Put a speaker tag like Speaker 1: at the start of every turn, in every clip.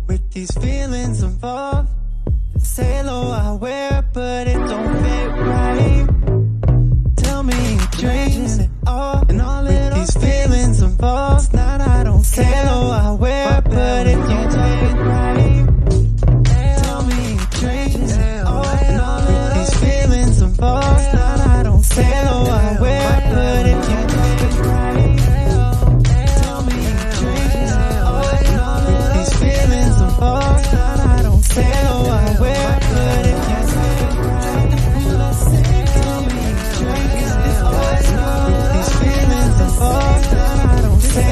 Speaker 1: With these feelings involved, this halo I wear, but it don't fit right. Tell me your dreams and all with these feelings involved. Now I don't care. Halo I wear, but it don't fit right. Tell me your dreams and all with these feelings involved. Now I don't care. Halo I wear, but it don't fit right. Tell me your dreams and all with these feelings involved. Now I don't care. Halo I wear, but it don't fit right. Tell me your dreams and all with these feelings involved. Now I don't care.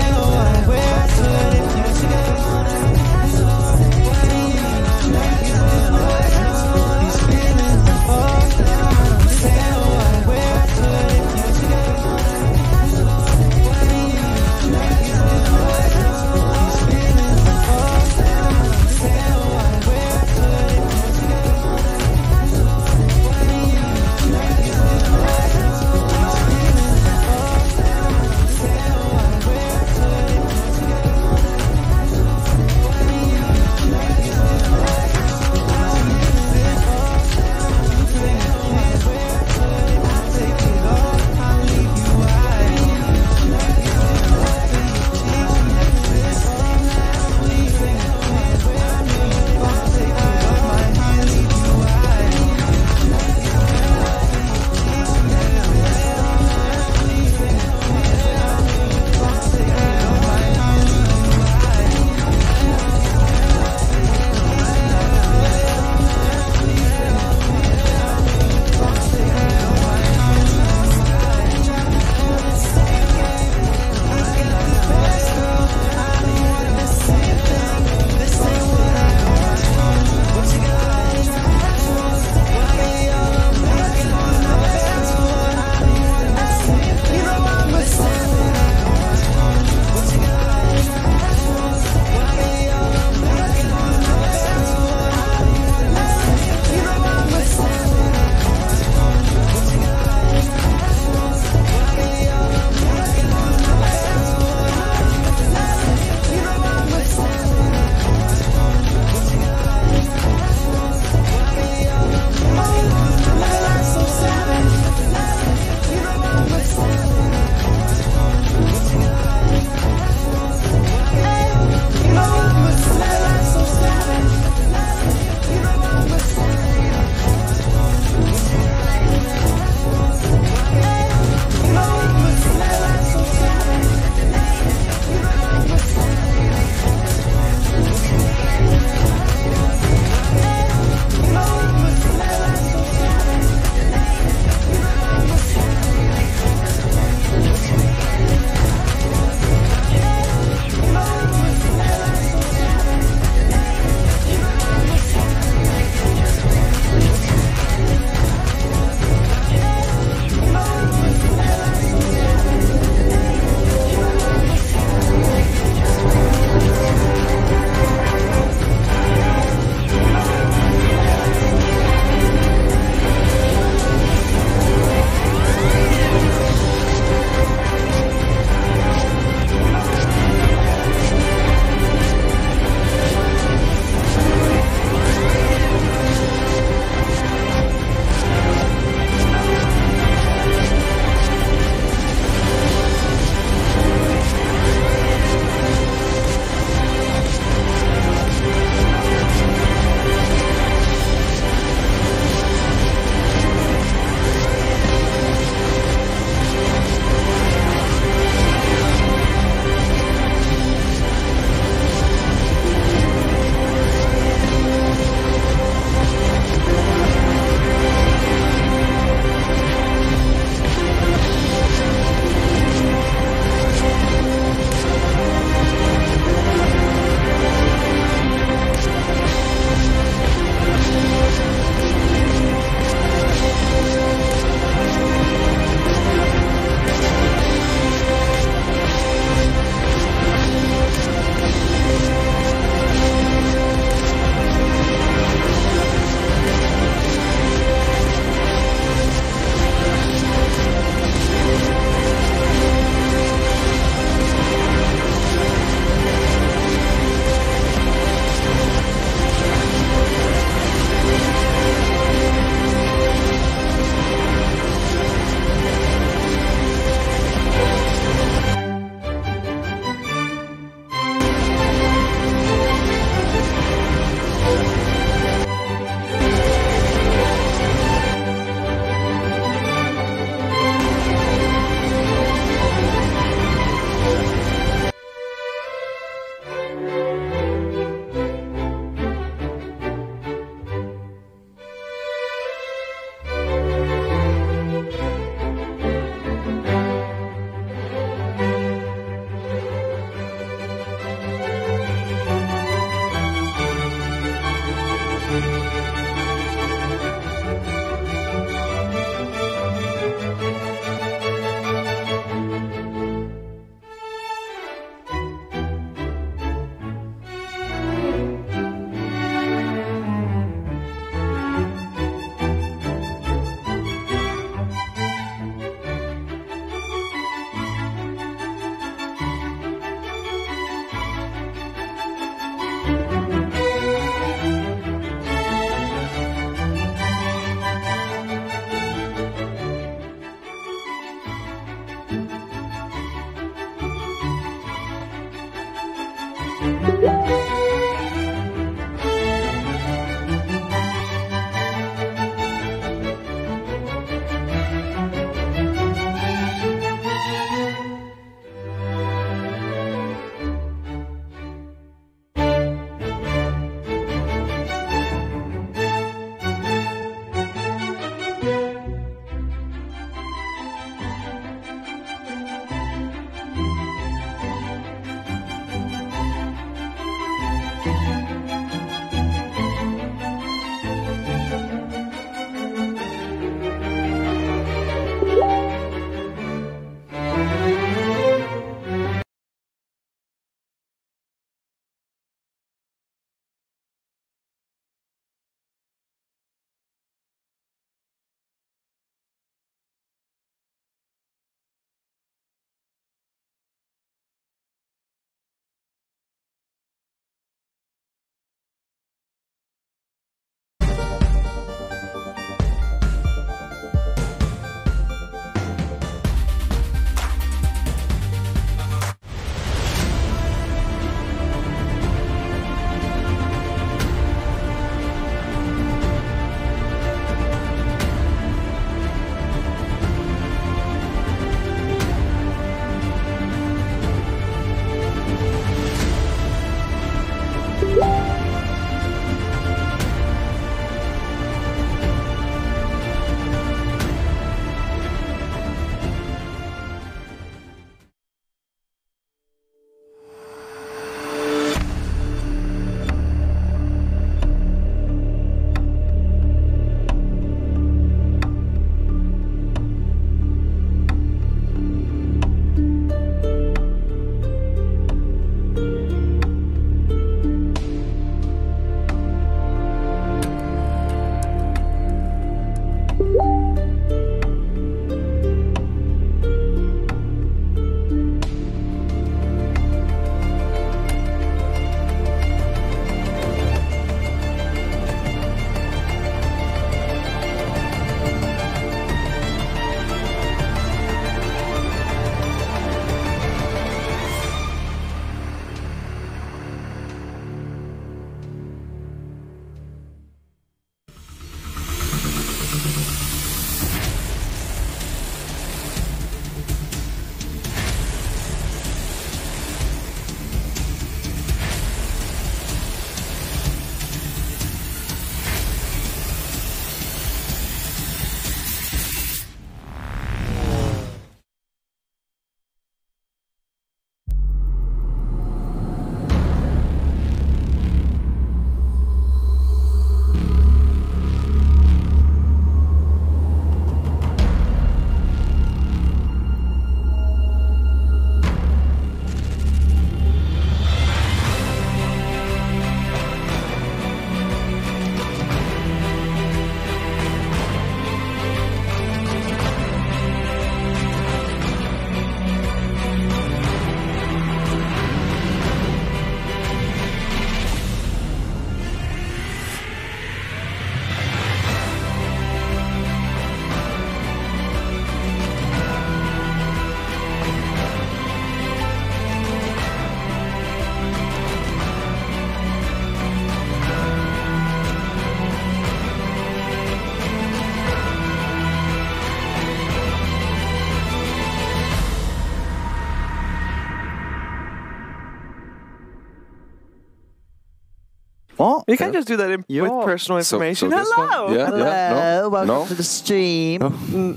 Speaker 2: What?
Speaker 3: You can't just do that with personal information.
Speaker 4: So this
Speaker 3: Hello.
Speaker 4: one? Yeah, yeah.
Speaker 2: Welcome
Speaker 4: No?
Speaker 2: to the stream.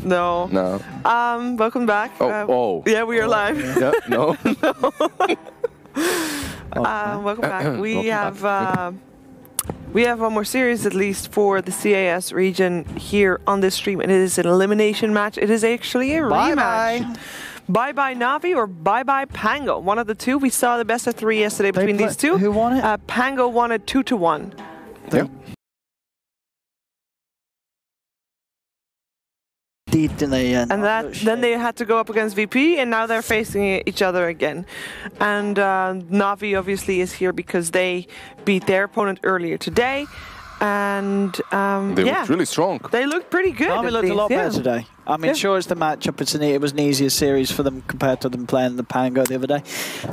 Speaker 3: No.
Speaker 4: No.
Speaker 3: Welcome back.
Speaker 4: Oh.
Speaker 3: Yeah, we are live.
Speaker 4: Yeah, no.
Speaker 3: Welcome back. We have one more series at least for the CAS region here on this stream, and it is an elimination match. It is actually a rematch. Bye-bye Navi or bye-bye Pango. One of the two. We saw the best of 3 yesterday between these two.
Speaker 2: Who won it?
Speaker 3: Pango won it 2-1.
Speaker 4: Yeah.
Speaker 2: Didn't they?
Speaker 3: And then they had to go up against VP, and now they're facing each other again. And Navi obviously is here because they beat their opponent earlier today. And
Speaker 4: they looked really strong.
Speaker 3: They looked pretty good.
Speaker 2: Navi looked a lot better today. I mean, sure, it's the matchup. It was an easier series for them compared to them playing the Pango the other day.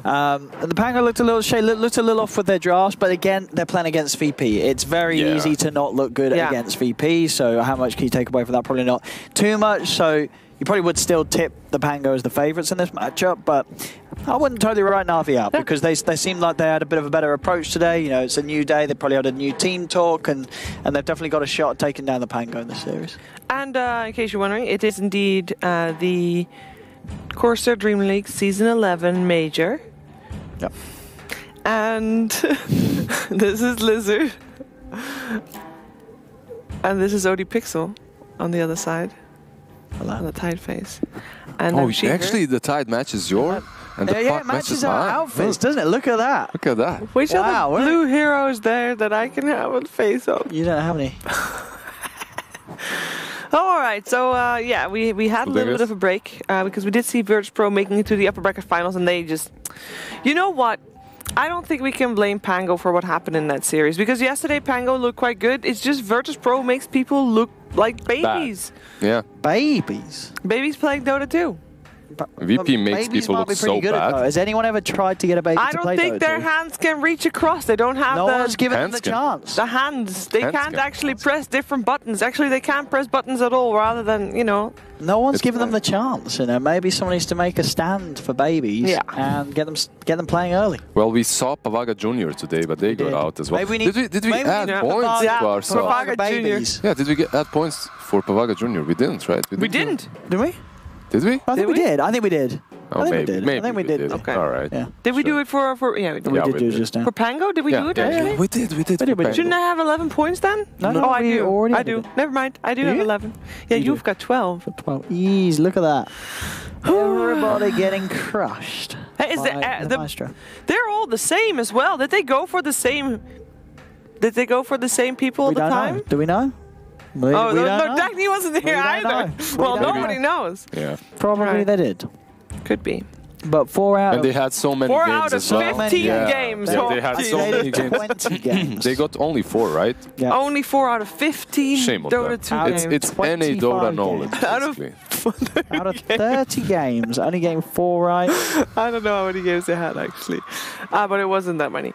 Speaker 2: And the Pango looked a little off with their drafts, but again, they're playing against VP. It's very easy to not look good against VP. So how much can you take away from that? Probably not too much. So you probably would still tip the Pango as the favourites in this matchup, but I wouldn't totally write Navi out because they seemed like they had a bit of a better approach today. You know, it's a new day. They probably had a new team talk, and they've definitely got a shot at taking down the Pango in this series. And
Speaker 3: in case you're wondering, it is indeed the Corsair Dream League Season 11 Major.
Speaker 2: Yep.
Speaker 3: And this is Lizard. And this is OD Pixel on the other side.
Speaker 2: Hello.
Speaker 3: On the Tide face. And
Speaker 4: actually, the Tide matches your, and the puck matches
Speaker 2: our
Speaker 4: mine.
Speaker 2: outfits, doesn't it? Look at that.
Speaker 4: Look at that.
Speaker 3: Which are the blue heroes there that I can have a face on?
Speaker 2: You don't have any.
Speaker 3: All right, so yeah, we had a little bit of a break because we did see Virtus Pro making it to the upper bracket finals, and they just, you know what? I don't think we can blame Pango for what happened in that series because yesterday Pango looked quite good. It's just Virtus Pro makes people look like babies.
Speaker 4: Bad. Yeah.
Speaker 2: Babies.
Speaker 3: Babies playing Dota 2.
Speaker 4: VP makes people look so bad.
Speaker 2: Has anyone ever tried to get a baby
Speaker 3: I
Speaker 2: to play Dota 2?
Speaker 3: don't think their hands can reach across. They don't have
Speaker 2: no one's given them the chance.
Speaker 3: The hands. They can't actually press different buttons. Actually, they can't press buttons at all rather than, you know.
Speaker 2: No one's given them the chance, you know. Maybe someone needs to make a stand for babies and get them playing early.
Speaker 4: Well, we saw Pavaga Jr. today, but they got out as well.
Speaker 2: Maybe
Speaker 4: did we add points to our song?
Speaker 3: Pavaga Jr.
Speaker 4: Yeah, did we add points for Pavaga Jr.? We didn't, right?
Speaker 3: We didn't.
Speaker 2: Did we?
Speaker 4: Did we?
Speaker 2: I think we did. I think we did.
Speaker 4: Oh, maybe I think we did.
Speaker 3: Okay.
Speaker 4: All right.
Speaker 2: Yeah.
Speaker 3: Did we do it for yeah, we did.
Speaker 2: We did do it just now.
Speaker 3: For Pango, did we do it actually?
Speaker 4: We did.
Speaker 3: Shouldn't I have 11 points then?
Speaker 2: No,
Speaker 3: I do.
Speaker 2: I
Speaker 3: do. Never mind. I do have 11. Yeah, you've got 12.
Speaker 2: 12. Ease. Look at that. Everybody getting crushed.
Speaker 3: Hey, is they're all the same as well. Did they go for the same? Did they go for the same people all the time?
Speaker 2: Know. Do we know? We
Speaker 3: no,
Speaker 2: know.
Speaker 3: Dagny wasn't here either. Well, nobody knows.
Speaker 4: Yeah.
Speaker 2: Probably they did.
Speaker 3: Could be.
Speaker 2: But 4 out
Speaker 4: and they had so many games
Speaker 3: out of
Speaker 4: as well.
Speaker 3: 15 games.
Speaker 4: Yeah, they had so many
Speaker 2: 20 games.
Speaker 4: They got only 4, right?
Speaker 2: Yeah.
Speaker 3: Only 4 out of 15
Speaker 4: Shame on
Speaker 3: Dota 2
Speaker 4: them.
Speaker 3: games.
Speaker 4: It's any Dota knowledge, basically.
Speaker 2: Out of 30 games, only getting 4 right.
Speaker 3: I don't know how many games they had, actually. But it wasn't that many.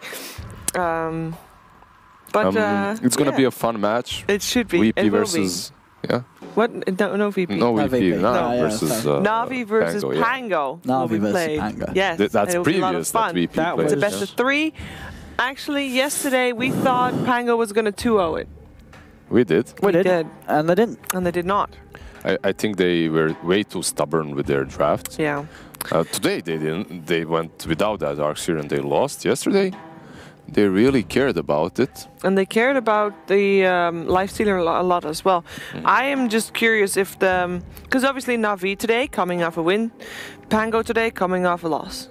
Speaker 4: It's going to be a fun match.
Speaker 3: It should be.
Speaker 4: VP versus... Yeah.
Speaker 3: What? No VP.
Speaker 4: No VP.
Speaker 3: No.
Speaker 4: Versus
Speaker 3: Navi versus Pango.
Speaker 2: Navi versus Pango.
Speaker 3: Yes.
Speaker 4: That's previous that VP
Speaker 3: That was the best of 3. Actually, yesterday we thought Pango was going to 2-0 it.
Speaker 4: We did.
Speaker 2: We did. And they didn't.
Speaker 3: And they did not.
Speaker 4: I think they were way too stubborn with their drafts.
Speaker 3: Yeah.
Speaker 4: Today they didn't. They went without that Arxir and they lost. Yesterday they really cared about it.
Speaker 3: And they cared about the lifestealer a lot as well. I am just curious if because obviously Navi today coming off a win, Pango today coming off a loss.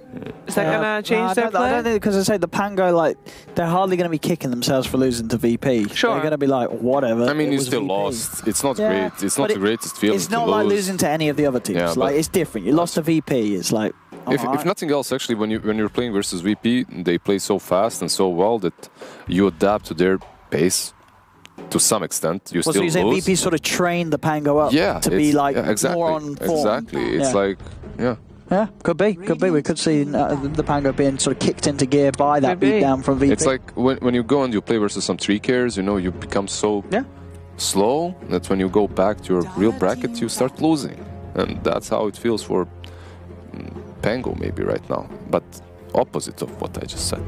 Speaker 3: Is that going to change their play?
Speaker 2: I don't think, because I say the Pango, like, they're hardly going to be kicking themselves for losing to VP.
Speaker 3: Sure.
Speaker 2: They're going to be like, whatever.
Speaker 4: I mean, you still lost. It's not great. It's not the greatest feeling.
Speaker 2: It's not like losing to any of the other teams.
Speaker 4: Yeah,
Speaker 2: like, it's different. You lost to VP. It's like.
Speaker 4: If nothing else, actually, when you're playing versus VP, they play so fast and so well that you adapt to their pace to some extent. You still lose.
Speaker 2: So you say VP sort of trained the Pango up to be like more on form.
Speaker 4: Exactly. It's like,
Speaker 2: Yeah, could be. We could see the Pango being sort of kicked into gear by that beatdown from VP.
Speaker 4: It's like when you go and you play versus some 3Kers, you know, you become so slow that when you go back to your real bracket, you start losing. And that's how it feels for Pango maybe right now, but opposite of what I just said.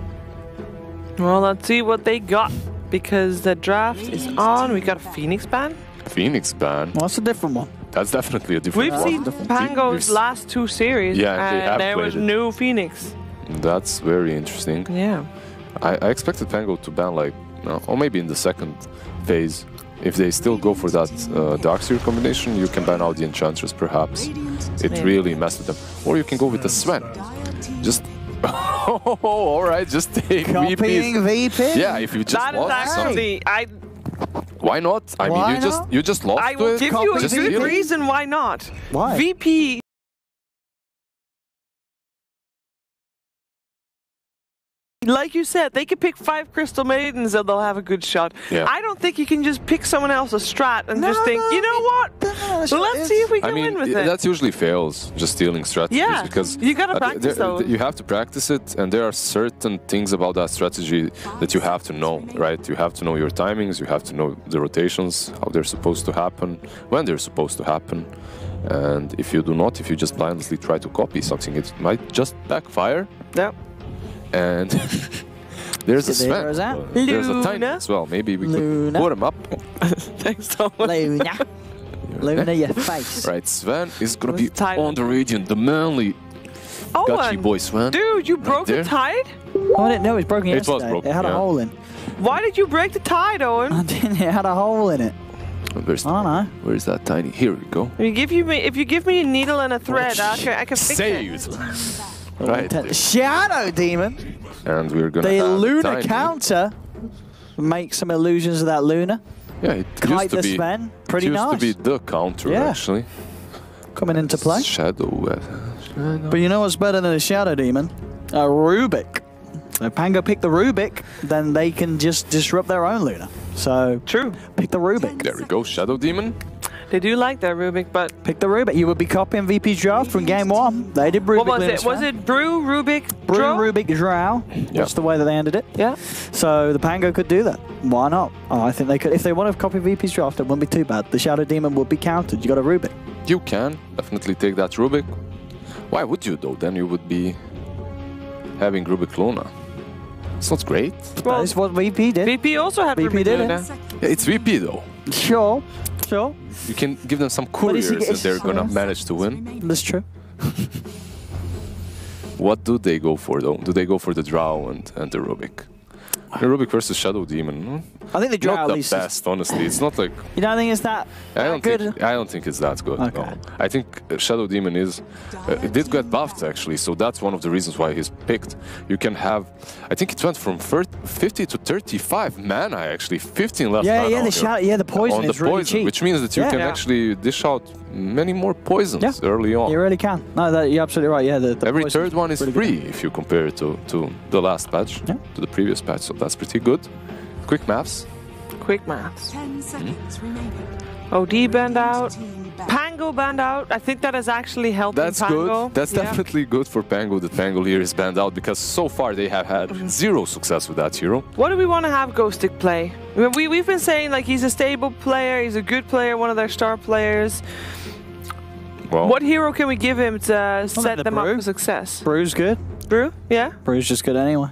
Speaker 3: Well, let's see what they got. because the draft is on. We got a Phoenix ban.
Speaker 4: Phoenix ban.
Speaker 2: What's a different one?
Speaker 4: That's definitely a different
Speaker 3: We've
Speaker 4: one.
Speaker 3: seen Pango's last 2 series,
Speaker 4: Yeah, and they have
Speaker 3: and there was
Speaker 4: played it.
Speaker 3: no Phoenix.
Speaker 4: That's very interesting.
Speaker 3: Yeah.
Speaker 4: I expected Pango to ban like, or maybe in the second phase. If they still go for that Darkseer combination, you can ban out the Enchantress perhaps. It really messed with them. Or you can go with the Sven. Just, alright, just take
Speaker 2: Copying
Speaker 4: VPs.
Speaker 2: VP?
Speaker 4: Yeah, if you just
Speaker 3: That is
Speaker 4: lost something.
Speaker 3: actually,
Speaker 4: Why not? I
Speaker 2: Why
Speaker 4: mean,
Speaker 2: not?
Speaker 4: you just lost
Speaker 3: I
Speaker 4: to
Speaker 3: will
Speaker 4: it.
Speaker 3: give you a
Speaker 4: Just
Speaker 3: good
Speaker 4: feel it.
Speaker 3: reason why not.
Speaker 2: Why?
Speaker 3: VP. Like you said, they could pick 5 Crystal Maidens and they'll have a good shot.
Speaker 4: Yeah.
Speaker 3: I don't think you can just pick someone else's strat and just think, you know what? Let's see if we can win with it.
Speaker 4: That usually fails, just stealing strategies.
Speaker 3: Yeah,
Speaker 4: because
Speaker 3: you gotta practice those.
Speaker 4: You have to practice it, and there are certain things about that strategy that you have to know, right? You have to know your timings, you have to know the rotations, how they're supposed to happen, when they're supposed to happen. And if you do not, if you just blindly try to copy something, it might just backfire.
Speaker 3: Yep.
Speaker 4: And there's a Sven.
Speaker 2: There's that.
Speaker 4: There's a Tiny
Speaker 3: Luna.
Speaker 4: as well. Maybe we
Speaker 2: Luna.
Speaker 4: could put him up.
Speaker 3: Thanks so much.
Speaker 2: Luna. Luna, your face.
Speaker 4: Right, Sven is gonna be
Speaker 3: Tide.
Speaker 4: on the Radiant, the manly
Speaker 3: Oh,
Speaker 4: gutchy boy Sven.
Speaker 3: dude, you broke the
Speaker 4: there.
Speaker 3: tide?
Speaker 2: Oh, I didn't know it was broken
Speaker 4: It was
Speaker 2: yesterday.
Speaker 4: broken,
Speaker 2: It had a
Speaker 4: yeah.
Speaker 2: hole in.
Speaker 3: Why did you break the tide, Owen?
Speaker 2: I didn't. It had a hole in it.
Speaker 4: Where's,
Speaker 2: I don't know.
Speaker 4: where's that Tiny? Here we go.
Speaker 3: If you give me a needle and a thread, I can fix it.
Speaker 4: Saved. Right. there.
Speaker 2: Shadow Demon.
Speaker 4: And we're gonna
Speaker 2: The
Speaker 4: have
Speaker 2: Luna
Speaker 4: Tiny.
Speaker 2: counter. Make some illusions of that Luna.
Speaker 4: Yeah, it
Speaker 2: Kite
Speaker 4: used to
Speaker 2: the
Speaker 4: be.
Speaker 2: Sven. Pretty
Speaker 4: it used
Speaker 2: nice.
Speaker 4: to be the counter
Speaker 2: Yeah.
Speaker 4: actually.
Speaker 2: Coming into play.
Speaker 4: Shadow.
Speaker 2: But you know what's better than a Shadow Demon? A Rubik. If Pango pick the Rubik, then they can just disrupt their own Luna. So
Speaker 3: True.
Speaker 2: pick the Rubik.
Speaker 4: There we go, Shadow Demon.
Speaker 3: They do like that Rubik, but
Speaker 2: Pick the Rubik. You would be copying VP's draft from game 1. They did Rubik.
Speaker 3: what was
Speaker 2: Luna
Speaker 3: it? Was
Speaker 2: Sven.
Speaker 3: it Brew, Rubik,
Speaker 2: Brew,
Speaker 3: Draw?
Speaker 2: Rubik, Drow? That's the way that they ended it.
Speaker 3: Yeah.
Speaker 2: So the Pango could do that. Why not? Oh, I think they could. If they want to copy VP's draft, it wouldn't be too bad. The Shadow Demon would be countered. You got a Rubik.
Speaker 4: You can definitely take that Rubik. Why would you though? Then you would be having Rubik Luna. It's not great.
Speaker 3: Well,
Speaker 2: That's what VP did.
Speaker 3: VP also had
Speaker 2: VP
Speaker 3: Rubik
Speaker 2: did it.
Speaker 3: Luna.
Speaker 4: Yeah, it's VP though.
Speaker 2: Sure. Sure.
Speaker 4: You can give them some
Speaker 2: But is he-
Speaker 4: couriers and
Speaker 2: is-
Speaker 4: they're gonna manage to win.
Speaker 2: That's true.
Speaker 4: What do they go for though? Do they go for the Drow and the Rubik? The Rubik versus Shadow Demon.
Speaker 2: I think the Drow
Speaker 4: Not
Speaker 2: at
Speaker 4: the
Speaker 2: least.
Speaker 4: best, honestly. It's not like
Speaker 2: You don't think it's that good?
Speaker 4: I don't think it's that good.
Speaker 2: Okay.
Speaker 4: No. I think Shadow Demon is. It did get buffed actually, so that's one of the reasons why he's picked. You can have. I think it went from 50 to 35 mana actually. 15 less
Speaker 2: Yeah,
Speaker 4: mana.
Speaker 2: yeah,
Speaker 4: on
Speaker 2: the
Speaker 4: your-
Speaker 2: shadow, yeah, the poison
Speaker 4: on the
Speaker 2: is really
Speaker 4: poison,
Speaker 2: cheap.
Speaker 4: which means that you
Speaker 2: Yeah.
Speaker 4: can
Speaker 2: Yeah.
Speaker 4: actually dish out many more poisons
Speaker 2: Yeah.
Speaker 4: early on.
Speaker 2: You really can. No, you're absolutely right. Yeah, the
Speaker 4: Every
Speaker 2: poison's
Speaker 4: third one is
Speaker 2: really
Speaker 4: free
Speaker 2: good.
Speaker 4: if you compare it to the last patch,
Speaker 2: Yeah.
Speaker 4: to the previous patch, so that's pretty good. Quick maths.
Speaker 3: Quick maths.
Speaker 5: 10 seconds remaining.
Speaker 3: OD banned out.
Speaker 5: 15 back.
Speaker 3: Pango banned out. I think that has actually helped
Speaker 4: That's
Speaker 3: Pango.
Speaker 4: good. That's
Speaker 3: Yeah.
Speaker 4: definitely good for Pango that Pango here is banned out because so far they have had zero success with that hero.
Speaker 3: What do we want to have Ghost Stick play? We've been saying like he's a stable player, he's a good player, one of their star players.
Speaker 4: Well,
Speaker 3: What hero can we give him to set
Speaker 2: the
Speaker 3: them up
Speaker 2: Brew.
Speaker 3: for success?
Speaker 2: Brew's good.
Speaker 3: Brew? Yeah?
Speaker 2: Brew's just good anyway.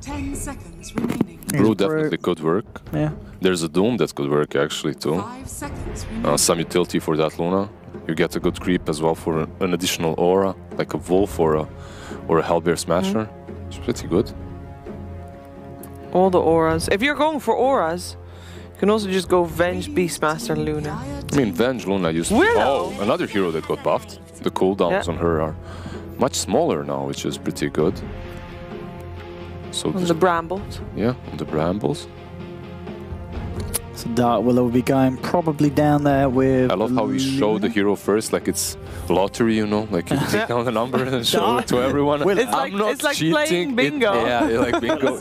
Speaker 5: 10 seconds remaining.
Speaker 4: Brew
Speaker 2: Brew.
Speaker 4: definitely could work.
Speaker 2: Yeah.
Speaker 4: There's a Doom that could work actually too.
Speaker 5: 5 seconds remaining.
Speaker 4: Some utility for that Luna. You get a good creep as well for an additional aura, like a Wolf or a Hellbear Smasher. It's pretty good.
Speaker 3: All the auras. If you're going for auras, you can also just go Venge Beastmaster Luna.
Speaker 4: I mean, Venge Luna used to be
Speaker 3: Willow.
Speaker 4: another hero that got buffed. The cooldowns
Speaker 3: Yeah.
Speaker 4: on her are much smaller now, which is pretty good. So
Speaker 3: On
Speaker 4: this-
Speaker 3: the Brambles.
Speaker 4: yeah, on the Brambles.
Speaker 2: So Dark Willow will be going probably down there with.
Speaker 4: I love how we show the hero first, like it's lottery, you know, like you take down the number and show it to everyone.
Speaker 2: Willow.
Speaker 3: It's like-
Speaker 4: I'm not
Speaker 3: it's like
Speaker 4: cheating.
Speaker 3: playing bingo.
Speaker 4: Yeah, like bingo.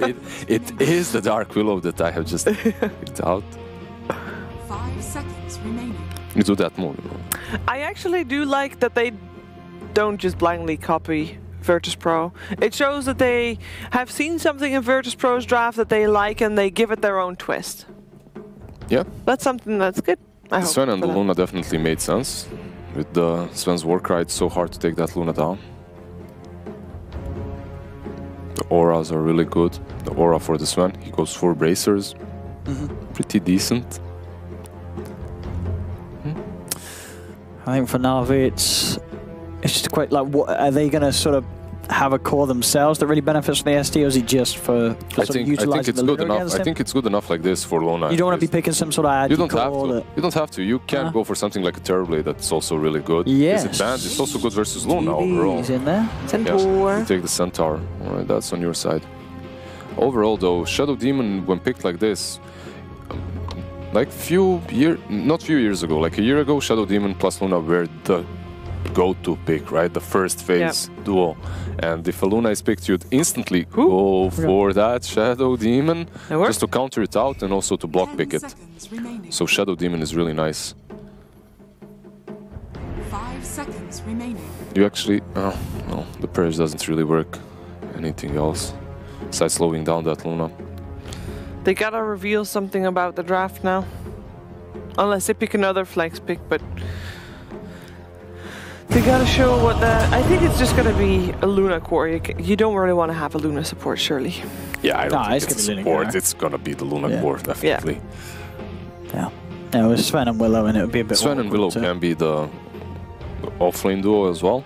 Speaker 4: it is the Dark Willow that I have just picked out.
Speaker 5: 5 seconds remaining.
Speaker 4: You do that more, you know.
Speaker 3: I actually do like that they don't just blindly copy Virtus Pro. It shows that they have seen something in Virtus Pro's draft that they like and they give it their own twist.
Speaker 4: Yeah,
Speaker 3: That's something that's good. I hope
Speaker 4: Sven and
Speaker 3: for
Speaker 4: the
Speaker 3: them.
Speaker 4: Luna definitely made sense. With the Sven's Warcry, it's so hard to take that Luna down. The auras are really good. The aura for the Sven, he goes 4 bracers. pretty decent.
Speaker 2: I think for Na'Vi, it's just quite like, what are they going to sort of have a core themselves that really benefits from the ST, or is it just for
Speaker 4: I think it's good enough. I think it's good enough like this for Luna.
Speaker 2: You don't want to be picking some sort of ad.
Speaker 4: You don't have to. You don't have to. You can go for something like a Terrorblade that's also really good.
Speaker 2: Yes.
Speaker 4: It's advanced. It's also good versus Luna overall.
Speaker 2: He's in there.
Speaker 3: Centaur.
Speaker 4: Yes, you take the Centaur. All right, that's on your side. Overall, though, Shadow Demon, when picked like this, like not few years ago, like a year ago, Shadow Demon plus Luna were the go-to pick, right? The first phase duo. And if a Luna is picked, you'd instantly go for that Shadow Demon just to counter it out and also to block pick it. So Shadow Demon is really nice.
Speaker 5: 5 seconds remaining.
Speaker 4: You actually... Oh, no, the Purge doesn't really work. Anything else besides slowing down that Luna.
Speaker 3: They gotta reveal something about the draft now. Unless they pick another flex pick, but... They gotta show what the... I think it's just gonna be a Luna core. You don't really want to have a Luna support, surely.
Speaker 4: Yeah, I don't think it's support. It's gonna be the Luna core, definitely.
Speaker 2: Yeah. Yeah, with Sven and Willow, and it would be a bit...
Speaker 4: Sven and Willow can be the offlane duo as well.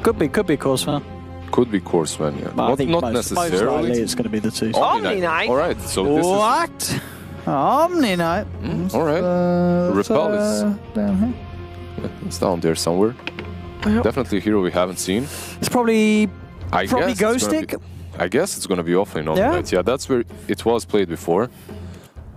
Speaker 2: Could be core Sven.
Speaker 4: Could be core Sven, yeah.
Speaker 2: But
Speaker 4: not necessarily.
Speaker 2: Most likely it's going to be the two.
Speaker 3: Omni Knight.
Speaker 4: All right, so this
Speaker 2: what? Omni Knight.
Speaker 4: All right. Repel is
Speaker 2: down here.
Speaker 4: it's down there somewhere. Definitely a hero we haven't seen.
Speaker 2: It's probably
Speaker 4: Ghost
Speaker 2: Stick.
Speaker 4: I guess it's going to be offlane Omni Knight. Yeah, that's where it was played before.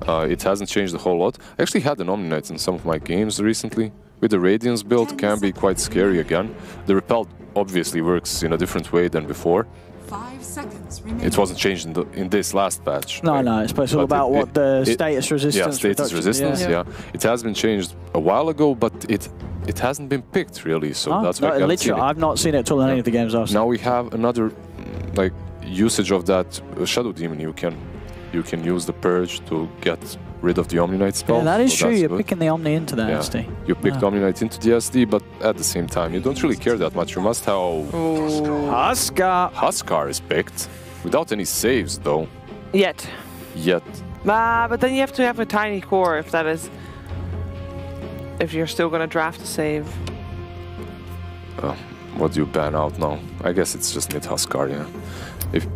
Speaker 4: It hasn't changed a whole lot. I actually had an Omni Knight in some of my games recently. With the Radiance build, can be quite scary again. The Repel obviously works in a different way than before.
Speaker 5: 5 seconds remaining.
Speaker 4: It wasn't changed in this last patch.
Speaker 2: No, it's all about what the status resistance.
Speaker 4: Yeah, status resistance. Yeah. It has been changed a while ago, but it hasn't been picked really. So that's why
Speaker 2: literally, I've not seen it at all in any of the games I've seen.
Speaker 4: Now we have another like usage of that Shadow Demon. You can use the Purge to get rid of the Omni Knight spell.
Speaker 2: Yeah, that is true. You're picking the Omni into the SD.
Speaker 4: You picked Omni Knight into the SD, but at the same time, you don't really care that much. You must have...
Speaker 2: Huskar.
Speaker 4: Huskar is picked. Without any saves, though.
Speaker 3: Yet. But then you have to have a tiny core if that is... If you're still going to draft a save.
Speaker 4: What do you ban out now? I guess it's just mid Huskar, yeah. If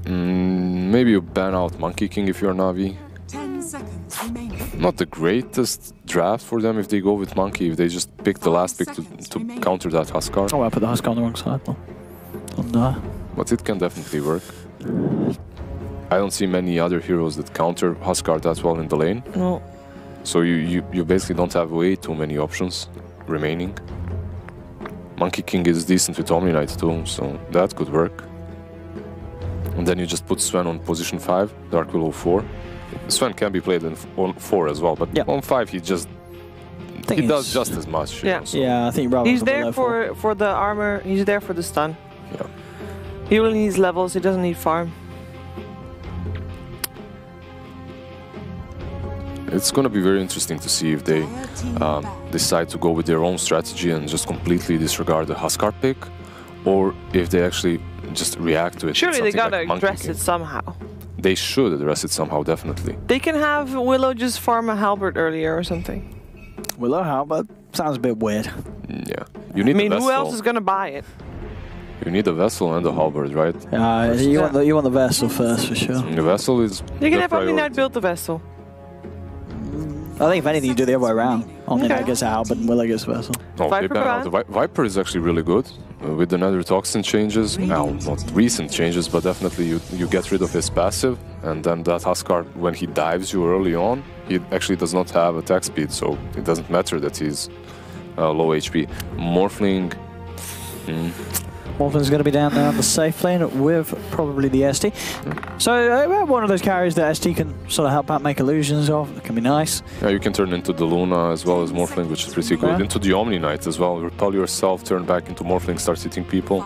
Speaker 4: maybe you ban out Monkey King if you're Na'Vi.
Speaker 5: 10 seconds remaining.
Speaker 4: Not the greatest draft for them if they go with Monkey, if they just pick the last pick to counter that Huskar.
Speaker 2: Oh, I put the Huskar on the wrong side.
Speaker 4: But it can definitely work. I don't see many other heroes that counter Huskar that well in the lane.
Speaker 3: No.
Speaker 4: So you basically don't have way too many options remaining. Monkey King is decent with Omni Knight too, so that could work. And then you just put Sven on position 5, Dark Willow 4. Sven can be played on 4 as well, but on 5 he does just as much.
Speaker 3: Yeah,
Speaker 4: you know, so.
Speaker 2: I think rather
Speaker 3: he's there for the armor. He's there for the stun.
Speaker 4: Yeah.
Speaker 3: He only needs levels. He doesn't need farm.
Speaker 4: It's going to be very interesting to see if they decide to go with their own strategy and just completely disregard the Huskar pick, or if they actually just react to it.
Speaker 3: Surely they gotta address it somehow.
Speaker 4: They should address it somehow, definitely.
Speaker 3: They can have Willow just farm a halberd earlier or something.
Speaker 2: Willow halberd sounds a bit weird.
Speaker 4: Yeah, you need.
Speaker 3: Who else is gonna buy it?
Speaker 4: You need a vessel and a halberd, right?
Speaker 2: You want the vessel first for sure.
Speaker 4: The vessel is.
Speaker 3: You can have Omni Knight build the vessel.
Speaker 2: I think if anything, you do the other way around. Omni Knight gets a halberd and Willow gets a vessel.
Speaker 4: No, the Viper is actually really good. With the Nether Toxin changes, now not recent changes, but definitely you get rid of his passive, and then that Huskar, when he dives you early on, he actually does not have attack speed, so it doesn't matter that he's low HP. Morphling.
Speaker 2: Morphling's going to be down there on the safe lane with probably the ST. So one of those carries that ST can sort of help out make illusions of. It can be nice.
Speaker 4: Yeah, you can turn into the Luna as well as Morphling, which is pretty good. Into the Omni Knight as well. Repel yourself, turn back into Morphling, start hitting people.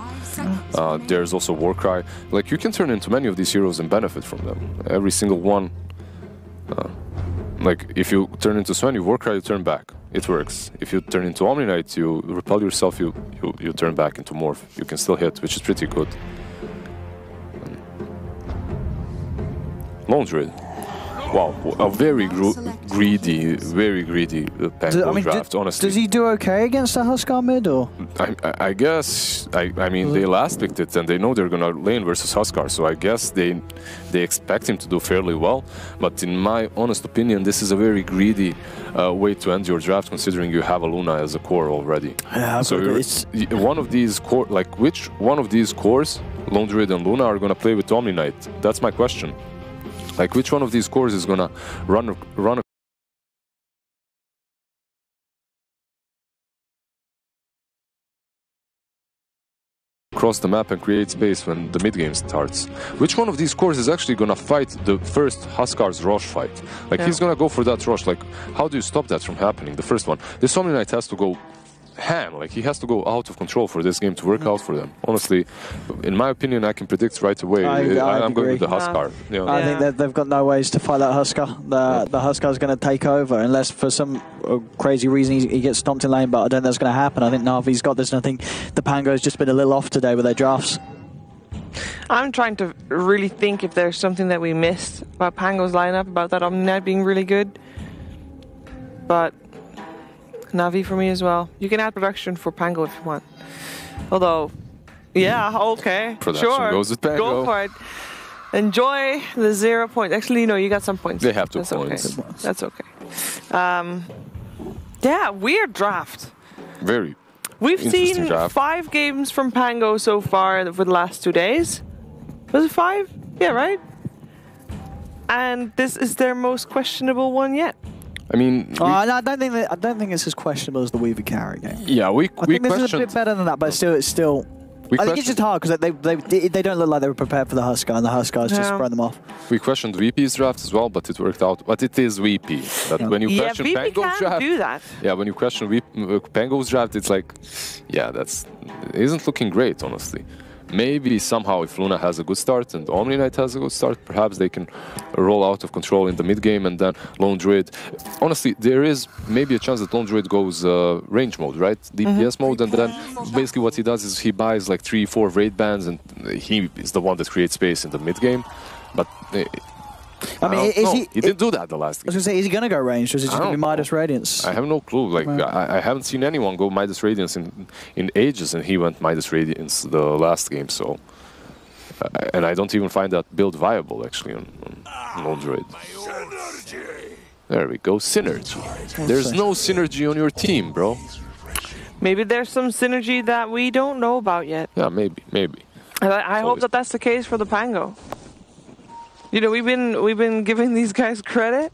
Speaker 4: There's also Warcry. Like, you can turn into many of these heroes and benefit from them. Every single one. Like, if you turn into Sven, you Warcry, you turn back. It works. If you turn into Omni Knight, you repel yourself, you turn back into Morph. You can still hit, which is pretty good. Lone Druid. Wow, a very greedy Pango draft, honestly.
Speaker 2: Does he do okay against the Huskar mid, or?
Speaker 4: I guess, I mean, they last picked it, and they know they're gonna lane versus Huskar, so I guess they expect him to do fairly well. But in my honest opinion, this is a very greedy way to end your draft, considering you have a Luna as a core already.
Speaker 2: Yeah,
Speaker 4: so one of these core, like which one of these cores, Lone Druid and Luna, are gonna play with Omni Knight? That's my question. Like, which one of these cores is gonna run across the map and create space when the mid game starts? Which one of these cores is actually gonna fight the first Huskar's Rosh fight? Like, he's gonna go for that Rosh. Like, how do you stop that from happening? The first one. This Omni Knight has to go ham. Like, he has to go out of control for this game to work out for them. Honestly, in my opinion, I can predict right away. I'm going with the Huskar. Yeah.
Speaker 2: I think that they've got no ways to fight that Huskar. The Huskar's going to take over unless for some crazy reason he gets stomped in lane, but I don't think that's going to happen. I think Na'Vi's got this, and I think the Pango's just been a little off today with their drafts.
Speaker 3: I'm trying to really think if there's something that we missed about Pango's lineup, about that Omni Knight being really good. But Na'Vi for me as well. You can add production for Pango if you want. Although, yeah, okay,
Speaker 4: production
Speaker 3: sure,
Speaker 4: goes with Pango.
Speaker 3: Go for it. Enjoy the 0 points. Actually, no, you got some points.
Speaker 4: They have 2
Speaker 3: That's
Speaker 4: points.
Speaker 3: Okay. That's okay. Yeah, weird draft.
Speaker 4: Very.
Speaker 3: We've seen
Speaker 4: draft.
Speaker 3: 5 games from Pango so far for the last 2 days. Was it 5? Yeah, right? And this is their most questionable one yet.
Speaker 2: I mean, I don't think it's as questionable as the Weaver carry game.
Speaker 4: Yeah, I
Speaker 2: think this is a bit better than that, but still, it's still. I think it's just hard because they don't look like they were prepared for the Huskar, and the Huskars just spread them off.
Speaker 4: We questioned VP's draft as well, but it worked out. But it is VP. That when you question
Speaker 3: VP
Speaker 4: Pango's draft,
Speaker 3: do that.
Speaker 4: Yeah, when you question Pango's draft, it's like, yeah, it isn't looking great, honestly. Maybe somehow if Luna has a good start and Omni Knight has a good start, perhaps they can roll out of control in the mid game, and then Lone Druid. Honestly, there is maybe a chance that Lone Druid goes range mode, right? DPS mode, and then basically what he does is he buys like 3-4 raid bands, and he is the one that creates space in the mid game. But
Speaker 2: I mean,
Speaker 4: he didn't do that the last game.
Speaker 2: I was going to say, is he going to go range, or is it just going to be Midas Radiance?
Speaker 4: I have no clue. Like, I haven't seen anyone go Midas Radiance in ages, and he went Midas Radiance the last game, so... and I don't even find that build viable, actually, on Lone Druid. There we go, synergy. There's no synergy on your team, bro.
Speaker 3: Maybe there's some synergy that we don't know about yet.
Speaker 4: Yeah, maybe.
Speaker 3: I hope that that's the case for the Pango. You know, we've been giving these guys credit,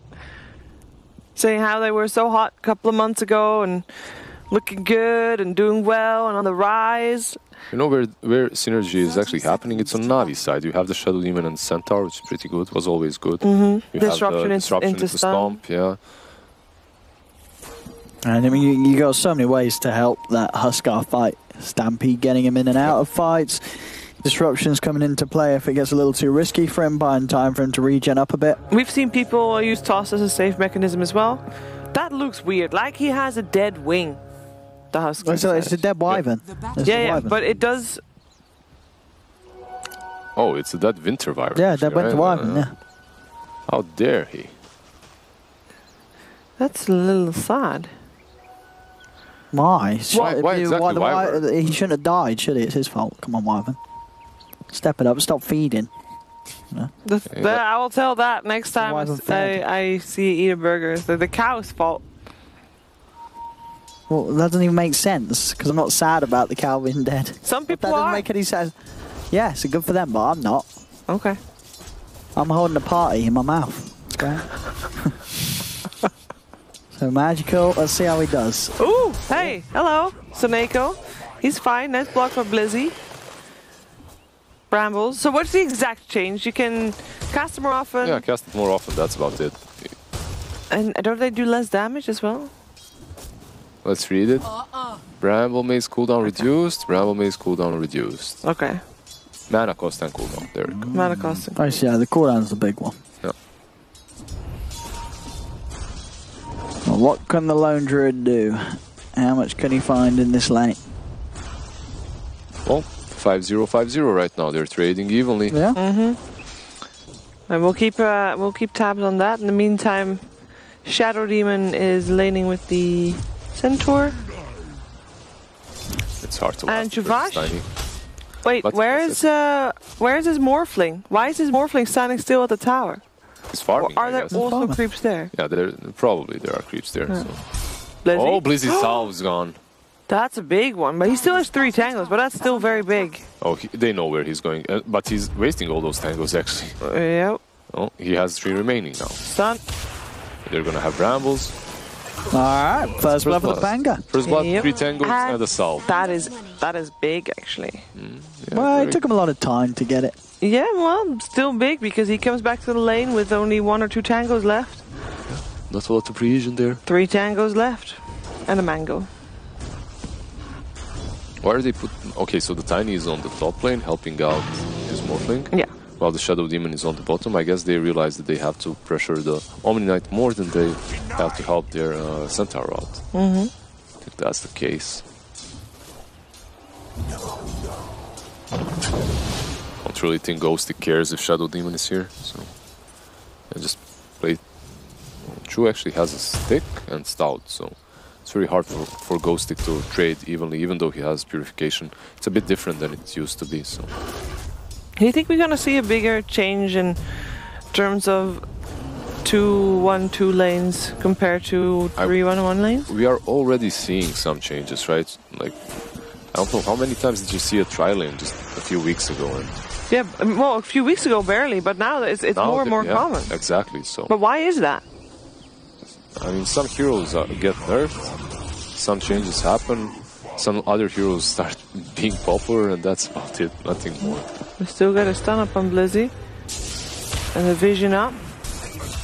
Speaker 3: saying how they were so hot a couple of months ago and looking good and doing well and on the rise.
Speaker 4: You know where synergy is actually happening? It's on Navi's side. You have the Shadow Demon and Centaur, which is pretty good. Was always good. You
Speaker 3: Disruption
Speaker 4: have the into Stomp, yeah.
Speaker 2: And I mean, you got so many ways to help that Huskar fight. Stampede getting him in and out of fights. Disruptions coming into play if it gets a little too risky for him, buying time for him to regen up a bit.
Speaker 3: We've seen people use toss as a safe mechanism as well. That looks weird, like he has a dead wing. The Huskar.
Speaker 2: So it's a dead wyvern.
Speaker 3: Yeah, but it does.
Speaker 4: Oh, it's a dead winter wyvern.
Speaker 2: Yeah, dead winter wyvern. Yeah.
Speaker 4: How dare he?
Speaker 3: That's a little sad.
Speaker 2: Why?
Speaker 4: Why exactly wyvern?
Speaker 2: He shouldn't have died, should he? It's his fault. Come on, wyvern. Step it up. Stop feeding. You know?
Speaker 3: I will tell that next time I see you eat a burger. It's the cow's fault.
Speaker 2: Well, that doesn't even make sense, because I'm not sad about the cow being dead.
Speaker 3: Some people
Speaker 2: that doesn't make any sense. Yeah, it's good for them, but I'm not.
Speaker 3: Okay.
Speaker 2: I'm holding a party in my mouth. Okay. So magical. Let's see how he does.
Speaker 3: Ooh, hey, hello, Soneko. He's fine. Nice block for Blizzy. Brambles. So what's the exact change? You can cast it more often.
Speaker 4: Yeah, cast it more often. That's about it.
Speaker 3: And don't they do less damage as well?
Speaker 4: Let's read it. Bramble Maze cooldown reduced. Bramble Maze cooldown reduced.
Speaker 3: Okay.
Speaker 4: Mana cost and cooldown. There we go.
Speaker 3: Mana cost.
Speaker 2: Oh, yeah, the cooldown's the big one.
Speaker 4: Yeah.
Speaker 2: Well, what can the Lone Druid do? How much can he find in this lane?
Speaker 4: Well, 5-0, 5-0 right now. They're trading evenly.
Speaker 2: Yeah.
Speaker 3: And we'll keep tabs on that. In the meantime, Shadow Demon is laning with the Centaur.
Speaker 4: It's hard to
Speaker 3: And
Speaker 4: last versus
Speaker 3: Juvash?
Speaker 4: Tiny.
Speaker 3: Wait,
Speaker 4: But
Speaker 3: where is his Morphling? Why is his Morphling standing still at the tower?
Speaker 4: He's farming,
Speaker 3: Are
Speaker 4: I
Speaker 3: there
Speaker 4: guess.
Speaker 3: also creeps there?
Speaker 4: Yeah, there are creeps there. So.
Speaker 3: Blizzy?
Speaker 4: Oh, Blizzy's salve's gone.
Speaker 3: That's a big one, but he still has 3 tangos, but that's still very big.
Speaker 4: Oh, they know where he's going, but he's wasting all those tangos actually.
Speaker 3: Yep.
Speaker 4: Oh, he has 3 remaining now.
Speaker 3: Stun.
Speaker 4: They're gonna have brambles.
Speaker 2: Alright, first blood for the Panga.
Speaker 4: First blood,
Speaker 3: Yep.
Speaker 4: 3 tangos and a salve.
Speaker 3: That is big, actually.
Speaker 4: Yeah,
Speaker 2: Well,
Speaker 4: very-
Speaker 2: it took him a lot of time to get it.
Speaker 3: Yeah, well, still big because he comes back to the lane with only 1 or 2 tangos left.
Speaker 4: Not a lot of precision there.
Speaker 3: 3 tangos left. And a mango.
Speaker 4: Why are they put? Okay, so the Tiny is on the top lane helping out his Morphling.
Speaker 3: Yeah.
Speaker 4: While the Shadow Demon is on the bottom. I guess they realize that they have to pressure the Omni Knight more than they have to help their Centaur out. I think that's the case. I don't really think Ghosty cares if Shadow Demon is here, so I just play. Chu actually has a stick and stout, so it's very hard for Ghostic to trade evenly, even though he has purification. It's a bit different than it used to be. So,
Speaker 3: Do you think we're gonna see a bigger change in terms of 2-1-2 lanes compared to 3-1-1 lanes?
Speaker 4: we are already seeing some changes, right? Like, I don't know, how many times did you see a tri-lane just a few weeks ago? And
Speaker 3: Yeah, well, a few weeks ago barely, but now it's
Speaker 4: now
Speaker 3: more and more
Speaker 4: yeah,
Speaker 3: common.
Speaker 4: Exactly, so.
Speaker 3: But why is that?
Speaker 4: I mean, some heroes get nerfed, some changes happen, some other heroes start being popular, and that's about it, nothing more.
Speaker 3: We still got a stun up on Blizzy. And the vision up.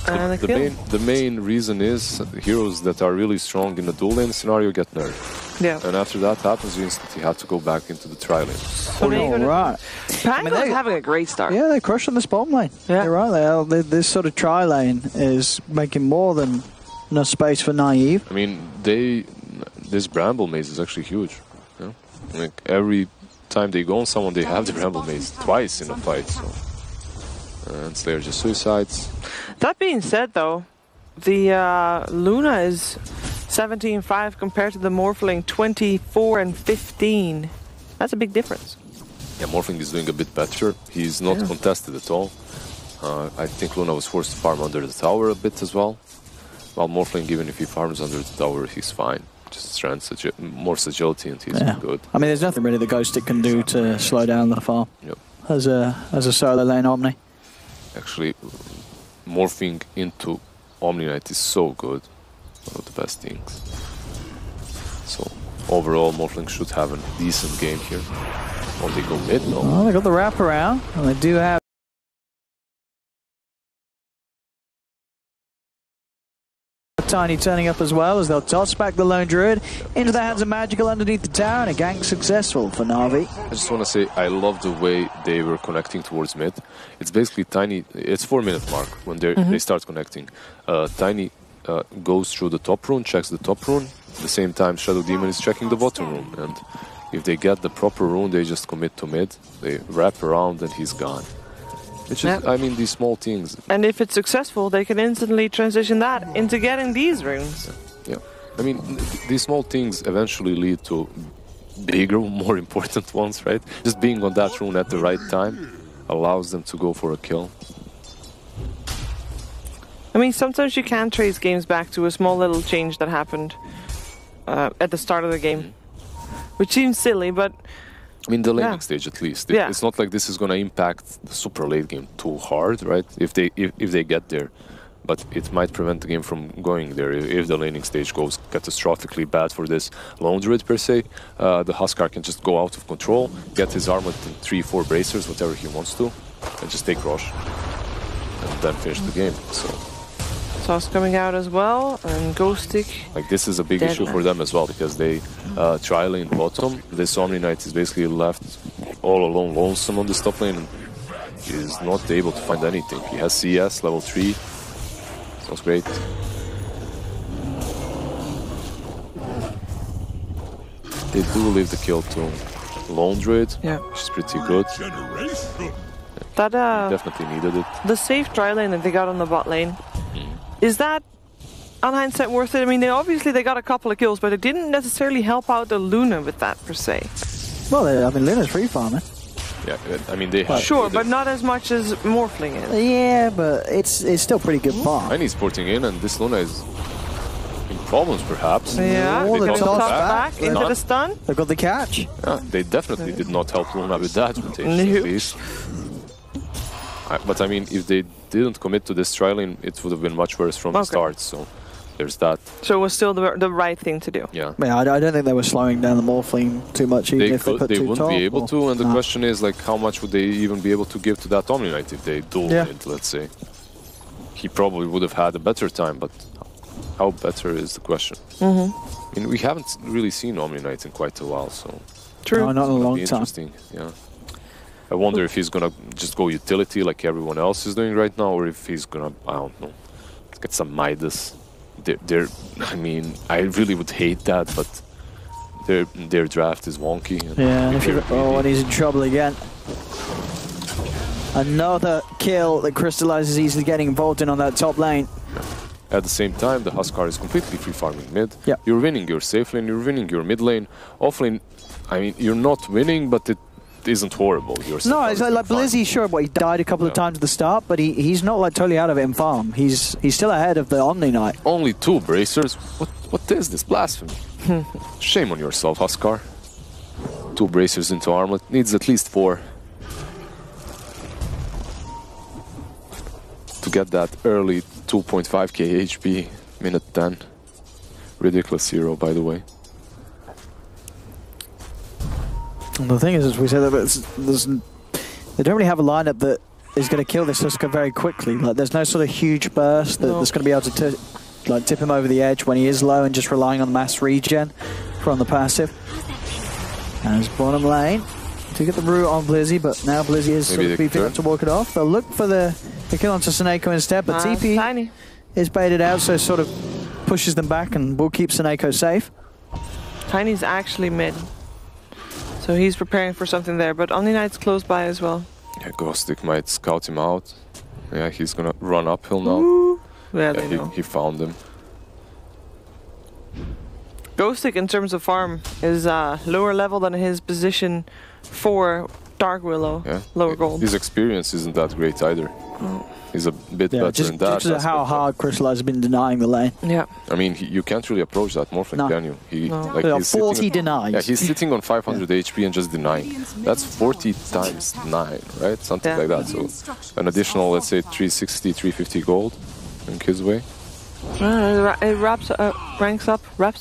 Speaker 3: And a kill.
Speaker 4: The main reason is heroes that are really strong in the dual lane scenario get nerfed.
Speaker 3: Yeah.
Speaker 4: And after that happens, you instantly have to go back into the tri-lane.
Speaker 3: So now you're gonna-
Speaker 2: Alright.
Speaker 3: Pango's having a great start.
Speaker 2: Yeah, they're crushing this bottom lane.
Speaker 3: Yeah.
Speaker 2: You're right. This sort of tri-lane is making more than enough space for Naive.
Speaker 4: I mean, this Bramble Maze is actually huge. Yeah? Like, every time they go on someone, they have the Bramble Maze twice in a fight. So. And Slayer just suicides.
Speaker 3: That being said, though, the Luna is 17-5 compared to the Morphling 24-15. That's a big difference.
Speaker 4: Yeah, Morphling is doing a bit better. He's not contested at all. I think Luna was forced to farm under the tower a bit as well. While Morphling, even if he farms under the tower, he's fine. Just strength, more agility, and he's good.
Speaker 2: I mean, there's nothing really the Ghostic can do to slow down the farm.
Speaker 4: Yep.
Speaker 2: As a solo lane Omni.
Speaker 4: Actually, morphing into Omni Knight is so good. One of the best things. So, overall, Morphling should have a decent game here. Oh, they go mid, though.
Speaker 2: Oh, they got the wraparound, and they do have Tiny turning up as well, as they'll toss back the Lone Druid into the hands of Magical underneath the tower, and a gank successful for Na'Vi.
Speaker 4: I just want to say I love the way they were connecting towards mid. It's basically Tiny. It's 4-minute mark when they start connecting. Tiny goes through the top rune, checks the top rune. At the same time, Shadow Demon is checking the bottom rune, and if they get the proper rune, they just commit to mid. They wrap around, and he's gone. It's just, I mean, these small things.
Speaker 3: And if it's successful, they can instantly transition that into getting these runes.
Speaker 4: Yeah, I mean, these small things eventually lead to bigger, more important ones, right? Just being on that rune at the right time allows them to go for a kill.
Speaker 3: I mean, sometimes you can trace games back to a small little change that happened at the start of the game, which seems silly, but
Speaker 4: I mean, the laning stage at least. It's not like this is going to impact the super late game too hard, right? If they get there, but it might prevent the game from going there if the laning stage goes catastrophically bad for this Lone Druid per se. The Huskar can just go out of control, get his armor to 3-4 bracers, whatever he wants to, and just take Rosh, and then finish the game. So.
Speaker 3: Toss coming out as well, and Ghostic.
Speaker 4: Like, this is a big issue for them as well, because they try lane bottom. This Omni Knight is basically left all alone, lonesome on this top lane, and he is not able to find anything. He has CS, level 3. Sounds great. They do leave the kill to Lone Druid, which is pretty good.
Speaker 3: That
Speaker 4: Definitely needed it.
Speaker 3: the safe dry lane that they got on the bot lane, is that on hindsight worth it? I mean, they got a couple of kills, but it didn't necessarily help out the Luna with that per se.
Speaker 2: Well, I mean, Luna's free farming.
Speaker 4: Yeah, I mean they have.
Speaker 3: Sure, but not as much as Morphling is.
Speaker 2: Yeah, but it's still pretty good farm.
Speaker 4: And he's porting in, and this Luna is in problems perhaps.
Speaker 3: Yeah,
Speaker 2: Oh, the
Speaker 3: because
Speaker 2: toss
Speaker 3: back
Speaker 2: back.
Speaker 3: into
Speaker 4: Not-
Speaker 3: the stun.
Speaker 2: They've got the catch.
Speaker 4: Yeah, they definitely did not help Luna with that rotation,
Speaker 3: No.
Speaker 4: at least. But I mean, if they didn't commit to this trialing, it would have been much worse from the start. So there's that.
Speaker 3: So it was still the right thing to do.
Speaker 4: Yeah.
Speaker 2: Yeah, I don't think they were slowing down the Morphling too much, even if they put
Speaker 4: They
Speaker 2: too
Speaker 4: wouldn't
Speaker 2: top,
Speaker 4: be able
Speaker 2: or-
Speaker 4: to, and the
Speaker 2: No.
Speaker 4: question is, like, how much would they even be able to give to that Omni Knight if they dual mid, let's say? He probably would have had a better time, but how better is the question? I mean, we haven't really seen Omni Knight in quite a while, so
Speaker 3: True.
Speaker 2: No, not in a
Speaker 4: it'll
Speaker 2: long
Speaker 4: be
Speaker 2: time.
Speaker 4: interesting. Yeah. I wonder if he's gonna just go utility like everyone else is doing right now, or if he's gonna, I don't know, get some Midas. I mean, I really would hate that, but their draft is wonky. And
Speaker 2: Yeah, and if
Speaker 4: they're
Speaker 2: you and
Speaker 4: greedy.
Speaker 2: he's in trouble again. Another kill that Crystallizes easily getting involved in on that top lane.
Speaker 4: At the same time, the Huskar is completely free farming mid.
Speaker 2: Yep.
Speaker 4: You're winning your safe lane, you're winning your mid lane. Off lane, I mean, you're not winning, but it isn't horrible. You're
Speaker 2: No, it's like Blizzy, sure, but he died a couple of times at the start, but he's not like totally out of it in farm. He's still ahead of the Omni Knight.
Speaker 4: Only 2 bracers? What is this blasphemy? Shame on yourself, Huskar. 2 bracers into armlet, needs at least 4. To get that early 2.5k HP, minute 10. Ridiculous hero, by the way.
Speaker 2: And the thing is, as we said, they don't really have a lineup that is going to kill this Huskar very quickly. Like, there's no sort of huge burst that's going to be able to tip him over the edge when he is low, and just relying on mass regen from the passive. And it's bottom lane to get the root on Blizzy, but now Blizzy is sort of beefing up to walk it off. They'll look for the kill onto Seneko instead, but TP
Speaker 3: Tiny
Speaker 2: is baited out, so sort of pushes them back and will keep Seneko safe.
Speaker 3: Tiny's actually mid. So he's preparing for something there, but Omni Knight's close by as well.
Speaker 4: Yeah, Ghostic might scout him out. Yeah, he's gonna run uphill now.
Speaker 3: Ooh. Yeah, they know.
Speaker 4: He found him.
Speaker 3: Ghostic, in terms of farm, is lower level than his position for Dark Willow.
Speaker 4: Yeah.
Speaker 3: Lower gold.
Speaker 4: His experience isn't that great either.
Speaker 3: Oh.
Speaker 4: He's a bit better
Speaker 2: just
Speaker 4: in that.
Speaker 2: just how hard Crystallize has been denying the lane.
Speaker 3: Yeah.
Speaker 4: I mean, you can't really approach that Morphling,
Speaker 2: No.
Speaker 4: can you?
Speaker 3: No.
Speaker 4: Like,
Speaker 2: There are
Speaker 4: he's
Speaker 2: 40
Speaker 4: sitting,
Speaker 2: denies.
Speaker 4: yeah, he's sitting on 500 HP and just denying. That's 40 times 9, right? Something like that. So an additional, let's say, 360, 350 gold in his way.
Speaker 3: It wraps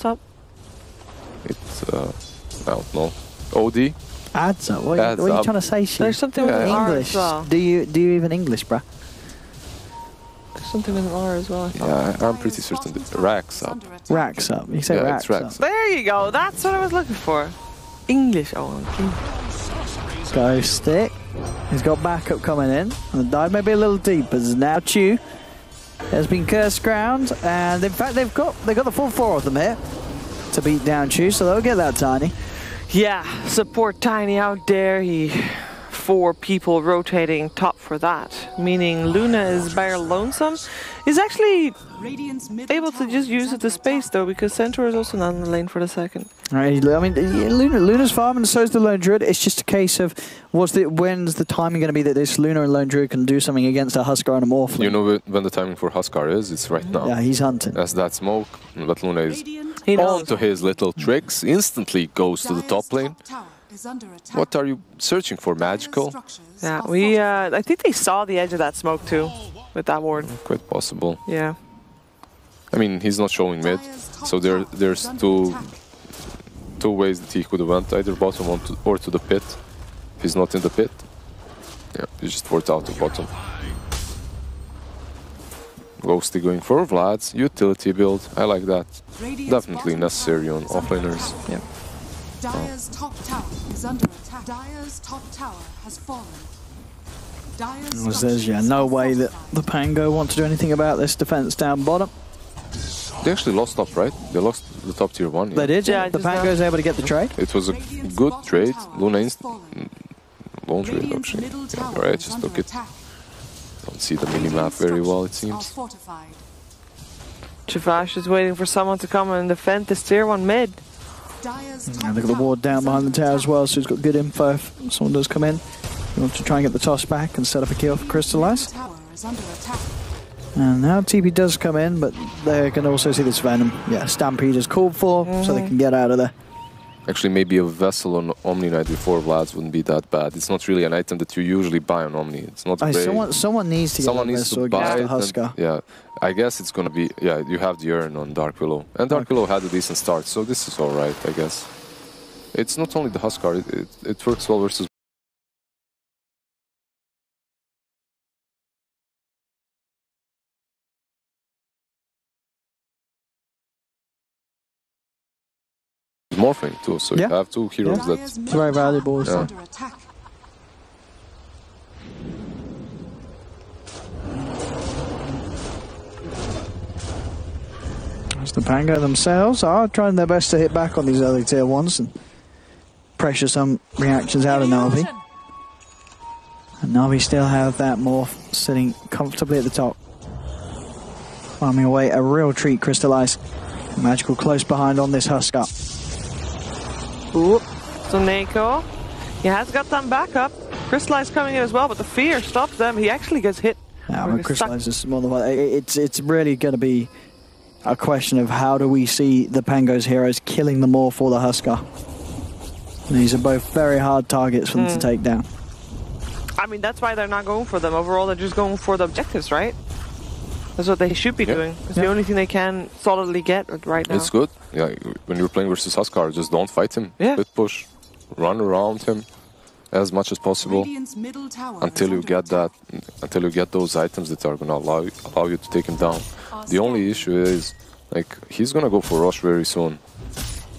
Speaker 3: up.
Speaker 4: It's, I don't know. OD?
Speaker 2: Adds up. What
Speaker 4: Adds
Speaker 2: are you
Speaker 4: up.
Speaker 2: trying to say, Shi?
Speaker 3: There's something with an R
Speaker 2: English.
Speaker 3: as well.
Speaker 2: Do you even English, bruh?
Speaker 3: There's something with an R as well. I thought.
Speaker 4: Yeah, I'm pretty certain that racks up.
Speaker 2: Racks up. You say
Speaker 4: Yeah,
Speaker 2: racks
Speaker 4: it's racks
Speaker 2: up.
Speaker 3: There you go. That's what I was looking for. English. Oh,
Speaker 2: Ghost stick. He's got backup coming in. And the dive may be a little deep, as now Chu has been cursed ground, and in fact they've got the full 4 of them here to beat down Chu, so they'll get that Tiny.
Speaker 3: yeah. Support Tiny. How dare he? 4 people rotating top for that. Meaning Luna is bare lonesome. He's actually able to just use it to space though, because Centaur is also not in the lane for the second.
Speaker 2: Right, I mean, Luna's farming, and so is the Lone Druid. It's just a case of when's the timing going to be that this Luna and Lone Druid can do something against a Huskar and a Morphling?
Speaker 4: You know when the timing for Huskar is? It's right now.
Speaker 2: Yeah, he's hunting.
Speaker 4: As that smoke, but Luna is
Speaker 3: He knows.
Speaker 4: on to his little tricks, instantly goes to the top lane. What are you searching for? Magical?
Speaker 3: Yeah, I think they saw the edge of that smoke too, with that ward.
Speaker 4: Quite possible.
Speaker 3: Yeah.
Speaker 4: I mean, he's not showing mid, so there's two ways that he could have went, either bottom or to the pit. If he's not in the pit, yeah, he just worked out the bottom. Ghosty going for Vlad's utility build. I like that. Definitely necessary on offlaners.
Speaker 3: Yeah.
Speaker 5: Dire's top tower is under attack. Dire's top tower has fallen. Dire's
Speaker 2: There's no way that the Pango want to do anything about this defense down bottom.
Speaker 4: They actually lost top, right? They lost the top tier 1. Yeah.
Speaker 2: They did,
Speaker 3: Yeah,
Speaker 2: The
Speaker 3: just now.
Speaker 2: Pango's able to get the trade.
Speaker 4: It was a good trade. Luna Lone Druid actually. Alright, just took it. Don't see the mini-map very well, it seems.
Speaker 3: Chavash is waiting for someone to come and defend this tier 1 mid.
Speaker 2: And look at the ward down behind the tower as well, so he's got good info if someone does come in. He wants to try and get the toss back and set up a kill for Crystallize. And now TP does come in, but they can also see this Venom. Yeah, Stampede is called for, so they can get out of there.
Speaker 4: Actually, maybe a Vessel on Omni Knight before Vlad's wouldn't be that bad. It's not really an item that you usually buy on Omni. It's not
Speaker 2: someone needs to
Speaker 4: buy
Speaker 2: the
Speaker 4: it.
Speaker 2: Huskar.
Speaker 4: Yeah, I guess it's gonna be. Yeah, you have the Urn on Dark Willow, and Dark Willow had a decent start, so this is all right, I guess. It's not only the Huskar; it works well versus. Morphling too, so you have two heroes that's
Speaker 2: very valuable.
Speaker 4: Yeah.
Speaker 2: As the Pango themselves are trying their best to hit back on these early tier 1s and pressure some reactions out of Na'Vi. And Na'Vi still have that morph sitting comfortably at the top. Farming away a real treat, Crystallize. Magical close behind on this Huskar.
Speaker 3: Ooh, so Neko, he has got some backup. Crystallize coming in as well, but the fear stops them. He actually gets hit.
Speaker 2: Yeah, Crystallize is more than one. It's really going to be a question of how do we see the Pango's heroes killing the morph or the Huskar. And these are both very hard targets for them to take down.
Speaker 3: I mean, that's why they're not going for them. Overall, they're just going for the objectives, right? That's what they should be doing. It's the only thing they can solidly get right now.
Speaker 4: It's good. Yeah, when you're playing versus Huskar, just don't fight him. Bit push, run around him as much as possible until you get that, until you get those items that are gonna allow you to take him down. The only issue is, like, he's gonna go for Rosh very soon.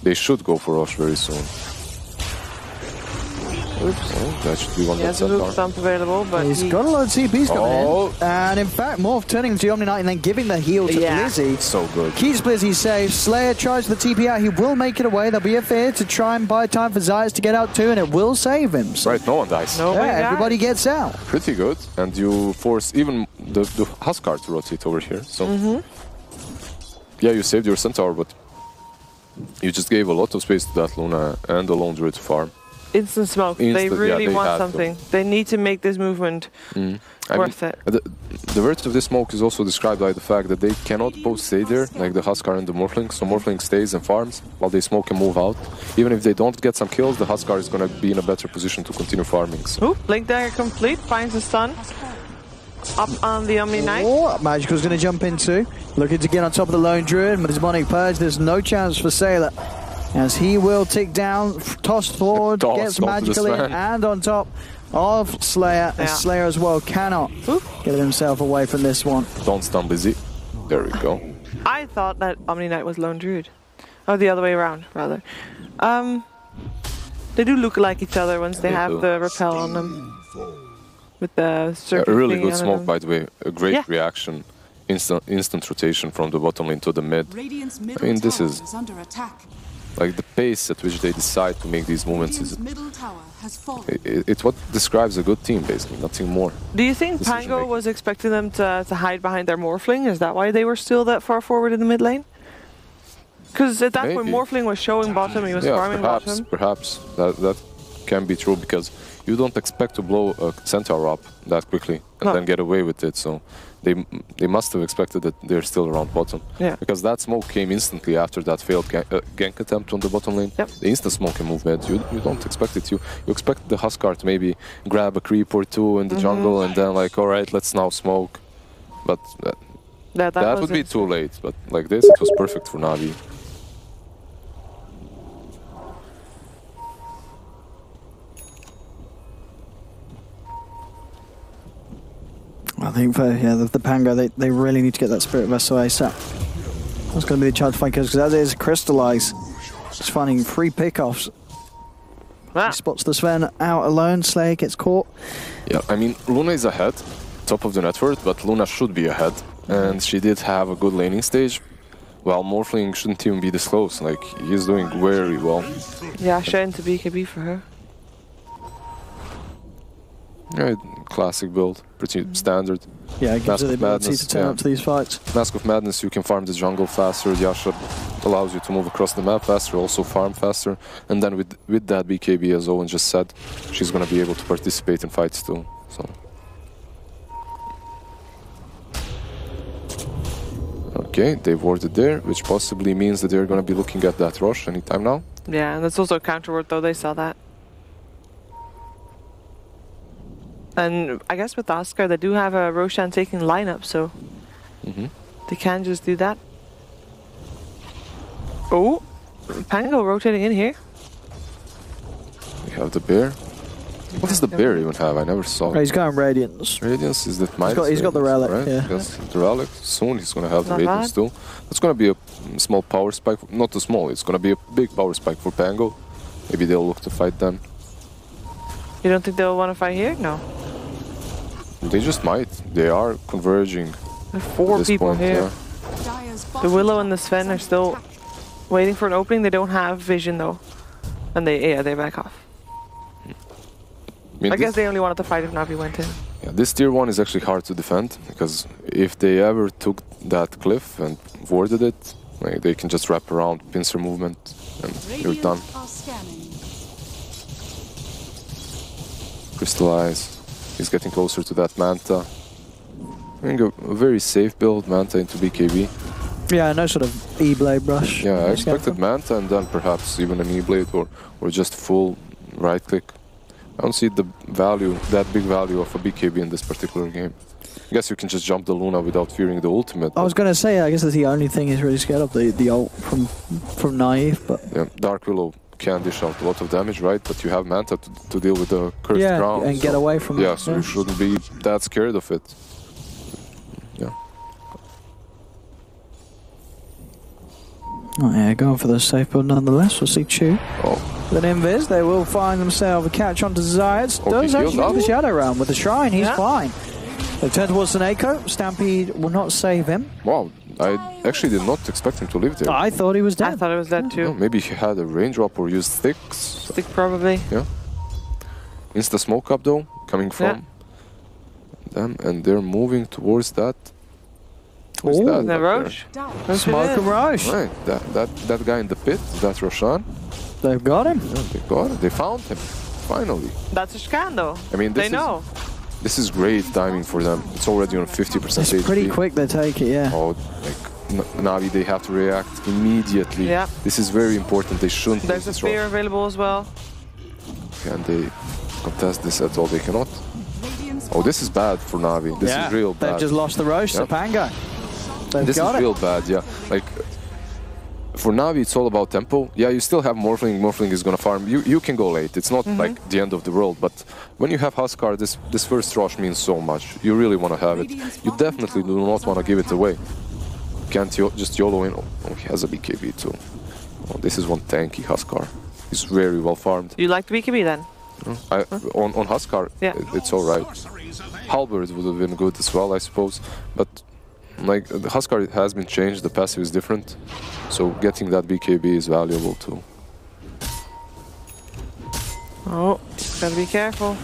Speaker 4: They should go for Rosh very soon.
Speaker 3: Oops.
Speaker 4: Oh, that should be one
Speaker 3: that's a stump available, but
Speaker 2: he's got a lot of TPs coming in. And in fact, Morph turning to the Omni Knight and then giving the heal to Blizzy.
Speaker 4: So good.
Speaker 2: Keeps Blizzy safe. Slayer tries the TP out. He will make it away. There'll be a fear to try and buy time for Zayas to get out too, and it will save him. So
Speaker 4: right, no one dies.
Speaker 2: Everybody gets out.
Speaker 4: Pretty good. And you force even the Huskar to rotate over here. So yeah, you saved your Centaur, but you just gave a lot of space to that Luna and the Lone Druid to farm.
Speaker 3: Instant smoke. They really want something. They need to make this movement worth it.
Speaker 4: The worth of this smoke is also described by the fact that they cannot both stay there, like the Huskar and the Morphling. So Morphling stays and farms while they smoke and move out. Even if they don't get some kills, the Huskar is going to be in a better position to continue farming. So.
Speaker 3: Ooh, Blink Dagger complete, finds the stun. Up on the Omni Knight.
Speaker 2: Magical's going to jump in too. Looking to get on top of the Lone Druid, but his Demonic Purge, there's no chance for Sailor. As he will tick down, tossed forward, gets Magically and on top of Slayer. And Slayer as well cannot get himself away from this one.
Speaker 4: Don't stun Blizzy. There we go.
Speaker 3: I thought that Omni Knight was Lone Druid. Oh, the other way around, rather. They do look like each other once they have the repel on them. With the
Speaker 4: a really good smoke, by the way. A great reaction. Instant rotation from the bottom lane to the mid. I mean, this is... like the pace at which they decide to make these movements is it's what describes a good team, basically, nothing more.
Speaker 3: Do you think Pango was expecting them to hide behind their Morphling? Is that why they were still that far forward in the mid lane? Because at that point Morphling was showing bottom, he was farming bottom.
Speaker 4: Perhaps that can be true, because you don't expect to blow a Centaur up that quickly and then get away with it, so they must have expected that they're still around bottom. Because that smoke came instantly after that failed gank attempt on the bottom lane. The instant smoke can move mid. You don't expect it. You expect the Huskar to maybe grab a creep or two in the jungle and then like, alright, let's now smoke. But that would be too late. But like this, it was perfect for Na'Vi.
Speaker 2: I think for the Pango, they really need to get that Spirit Vessel ASAP. That's going to be the chance to find kills, because that is Crystallize. Just finding free pickoffs. He spots the Sven out alone. Slayer gets caught.
Speaker 4: Yeah, I mean, Luna is ahead, top of the net worth, but Luna should be ahead. And she did have a good laning stage, while Morphling shouldn't even be this close. Like, he's doing very well.
Speaker 3: Yeah, shouldn't to BKB for her.
Speaker 4: Yeah, classic build, pretty standard.
Speaker 2: Yeah, it gives
Speaker 4: Mask
Speaker 2: you the
Speaker 4: of
Speaker 2: ability
Speaker 4: Madness,
Speaker 2: to turn up to these fights.
Speaker 4: Mask of Madness, you can farm the jungle faster. Yasha allows you to move across the map faster, also farm faster. And then with that BKB, as Owen just said, she's going to be able to participate in fights too. So. Okay, they've warded there, which possibly means that they're going to be looking at that rush anytime now.
Speaker 3: Yeah, and that's also a counter ward though, they saw that. And I guess with Oscar, they do have a Roshan taking lineup, so they can just do that. Oh, Pango rotating in here.
Speaker 4: We have the bear. What does the bear even have? I never saw.
Speaker 2: He's going Radiance.
Speaker 4: Radiance, is that mine?
Speaker 2: He's got the relic,
Speaker 4: right?
Speaker 2: yeah.
Speaker 4: Yes, the relic. Soon he's going to have the
Speaker 3: Not
Speaker 4: Radiance
Speaker 3: bad.
Speaker 4: too. It's going to be a small power spike. Not too small, it's going to be a big power spike for Pango. Maybe they'll look to fight then.
Speaker 3: You don't think they'll want to fight here? No.
Speaker 4: They just might. They are converging.
Speaker 3: There are 4
Speaker 4: at this
Speaker 3: people
Speaker 4: point,
Speaker 3: here.
Speaker 4: yeah.
Speaker 5: Dire's
Speaker 3: The
Speaker 5: bottom
Speaker 3: Willow
Speaker 5: tower
Speaker 3: and the Sven
Speaker 5: is
Speaker 3: are
Speaker 5: under
Speaker 3: still
Speaker 5: attack.
Speaker 3: waiting for an opening. They don't have vision though. And they back off.
Speaker 4: I mean,
Speaker 3: I guess they only wanted to fight if Navi went in.
Speaker 4: yeah, this tier 1 is actually hard to defend, because if they ever took that cliff and warded it, like, they can just wrap around pincer movement and you're
Speaker 5: Radiant
Speaker 4: done.
Speaker 5: are scanning.
Speaker 4: Crystallize. He's getting closer to that Manta. I think a very safe build, Manta into BKB.
Speaker 2: Yeah, no sort of E-blade brush.
Speaker 4: Yeah, I expected Manta and then perhaps even an E-blade or just full right click. I don't see the value, that big value of a BKB in this particular game. I guess you can just jump the Luna without fearing the ultimate.
Speaker 2: I was going to say, I guess that's the only thing he's really scared of, the ult from Naive, but...
Speaker 4: Yeah, Dark Willow can dish out a lot of damage, right? But you have Manta to deal with the cursed ground.
Speaker 2: and get away from
Speaker 4: yeah,
Speaker 2: it.
Speaker 4: so you shouldn't be that scared of it. Yeah.
Speaker 2: Oh yeah, going for the safe build nonetheless. We'll see Chu.
Speaker 4: Oh,
Speaker 2: With an Invis, they will find themselves a catch onto Zayats.
Speaker 4: Oh,
Speaker 2: Does
Speaker 4: he
Speaker 2: actually
Speaker 4: healed
Speaker 2: get the
Speaker 4: up.
Speaker 2: Shadow Realm with the Shrine, he's
Speaker 3: Yeah.
Speaker 2: fine. They turn towards Seneko. Stampede will not save him.
Speaker 4: wow. I actually did not expect him to live there.
Speaker 2: I thought he was
Speaker 3: I
Speaker 2: dead.
Speaker 3: thought it was that
Speaker 4: Oh,
Speaker 3: too.
Speaker 4: maybe he had a range drop or used sticks.
Speaker 3: Stick probably.
Speaker 4: Yeah. Insta smoke up though, coming from them, and they're moving towards that. Who's
Speaker 2: Ooh.
Speaker 4: that?
Speaker 3: The
Speaker 4: up
Speaker 3: Roche.
Speaker 5: Down.
Speaker 3: That's
Speaker 2: Smoke
Speaker 3: it
Speaker 2: and Roche.
Speaker 4: there? Right, that guy in the pit, that's Roshan.
Speaker 2: They've got him.
Speaker 4: Yeah, they got it. They found him. Finally.
Speaker 3: That's a scan though.
Speaker 4: I mean,
Speaker 3: They know.
Speaker 4: This is great timing for them. It's already on 50%
Speaker 2: It's pretty
Speaker 4: HP.
Speaker 2: quick they take it, yeah.
Speaker 4: Oh, like Navi, they have to react immediately.
Speaker 3: Yeah.
Speaker 4: This is very important. They shouldn't
Speaker 3: There's a
Speaker 4: lose this round.
Speaker 3: spear available as well.
Speaker 4: Can they contest this at all? They cannot.
Speaker 5: Radiant's
Speaker 4: Oh, this is bad for Navi. This is real bad.
Speaker 2: They've just lost the Roche to
Speaker 4: Yeah.
Speaker 2: Pango. They've
Speaker 4: This
Speaker 2: got
Speaker 4: is
Speaker 2: it.
Speaker 4: real bad, yeah. Like, for Navi, it's all about tempo. Yeah, you still have Morphling. Morphling is gonna farm. You can go late. It's not like the end of the world. But when you have Huskar, this first rush means so much. You really want to have it. You definitely do not want to give it away. Can't just YOLO in. Oh, he has a BKB too. Oh, this is one tanky Huskar. He's very well farmed.
Speaker 3: You like the BKB then?
Speaker 4: On Huskar,
Speaker 3: Yeah.
Speaker 4: it's all right. Halberd would have been good as well, I suppose. But like the Huskar has been changed, the passive is different, so getting that BKB is valuable too.
Speaker 3: Oh, gotta be careful.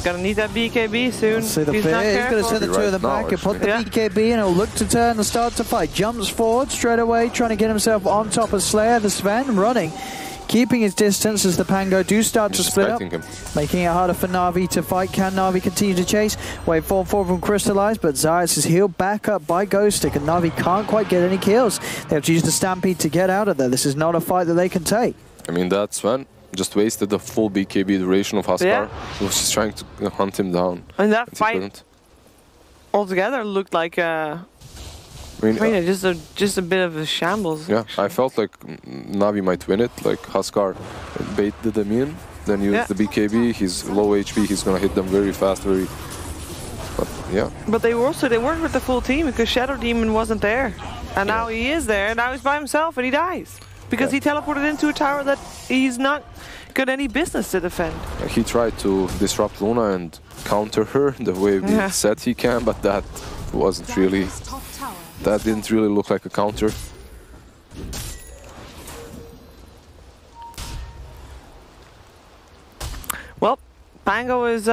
Speaker 3: Gonna need that BKB soon.
Speaker 2: See the
Speaker 3: He's
Speaker 2: fear.
Speaker 3: not
Speaker 2: He's going to
Speaker 3: careful.
Speaker 2: send the
Speaker 4: Be
Speaker 2: two of them
Speaker 4: right now,
Speaker 2: back and put the
Speaker 3: actually.
Speaker 2: BKB in. He'll look to turn and start to fight. Jumps forward straight away, trying to get himself on top of Slayer. The Sven running, keeping his distance as the Pango do start to split up.
Speaker 4: Expecting him.
Speaker 2: Making it harder for Na'Vi to fight. Can Na'Vi continue to chase? Wave forward from Crystallize, but Zayats is healed back up by Ghost Stick, and Na'Vi can't quite get any kills. They have to use the Stampede to get out of there. This is not a fight that they can take.
Speaker 4: I mean, that Sven just wasted the full BKB duration of Huskar.
Speaker 3: Yeah.
Speaker 4: He was just trying to hunt him down.
Speaker 3: And that
Speaker 4: But he
Speaker 3: fight
Speaker 4: couldn't.
Speaker 3: altogether looked like
Speaker 4: I mean,
Speaker 3: just a bit of a shambles.
Speaker 4: yeah, I felt like Navi might win it. Like Huskar baited them in, then used
Speaker 3: Yeah.
Speaker 4: the BKB. He's low HP. He's gonna hit them very fast. But yeah,
Speaker 3: But they weren't with the full team because Shadow Demon wasn't there. And now he is there, and now he's by himself and he dies. Because
Speaker 4: Yeah.
Speaker 3: he teleported into a tower that he's not got any business to defend.
Speaker 4: he tried to disrupt Luna and counter her the way we
Speaker 3: Yeah.
Speaker 4: said he can, but that wasn't really.
Speaker 5: Dire's top tower.
Speaker 4: That didn't really look like a counter.
Speaker 3: Well, Pango is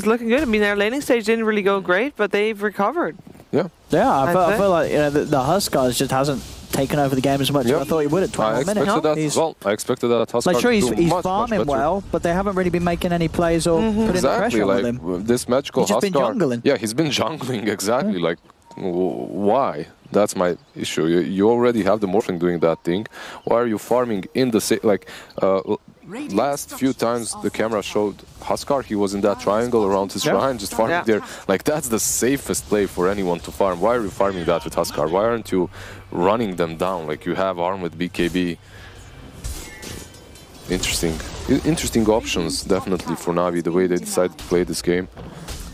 Speaker 3: looking good. I mean, their laning stage didn't really go great, but they've recovered.
Speaker 4: Yeah.
Speaker 2: Yeah, I feel like the Huskars just hasn't taken over the game as much as I thought he would at 21 minutes.
Speaker 4: I expected that as well. I expected that Huskar
Speaker 2: like, sure, he's
Speaker 4: much
Speaker 2: farming
Speaker 4: better.
Speaker 2: well, but they haven't really been making any plays or putting the pressure on him.
Speaker 4: This magical
Speaker 2: He's just
Speaker 4: Huskar.
Speaker 2: been jungling.
Speaker 4: Yeah, he's been jungling, exactly. Like, why? That's my issue. You already have the Morphling doing that thing. Why are you farming in the last few times the camera showed Huskar, he was in that triangle around his shrine, just farming there. Like, that's the safest play for anyone to farm. Why are you farming that with Huskar? Why aren't you running them down? Like, you have arm with BKB. Interesting options, definitely, for Na'Vi, the way they decided to play this game,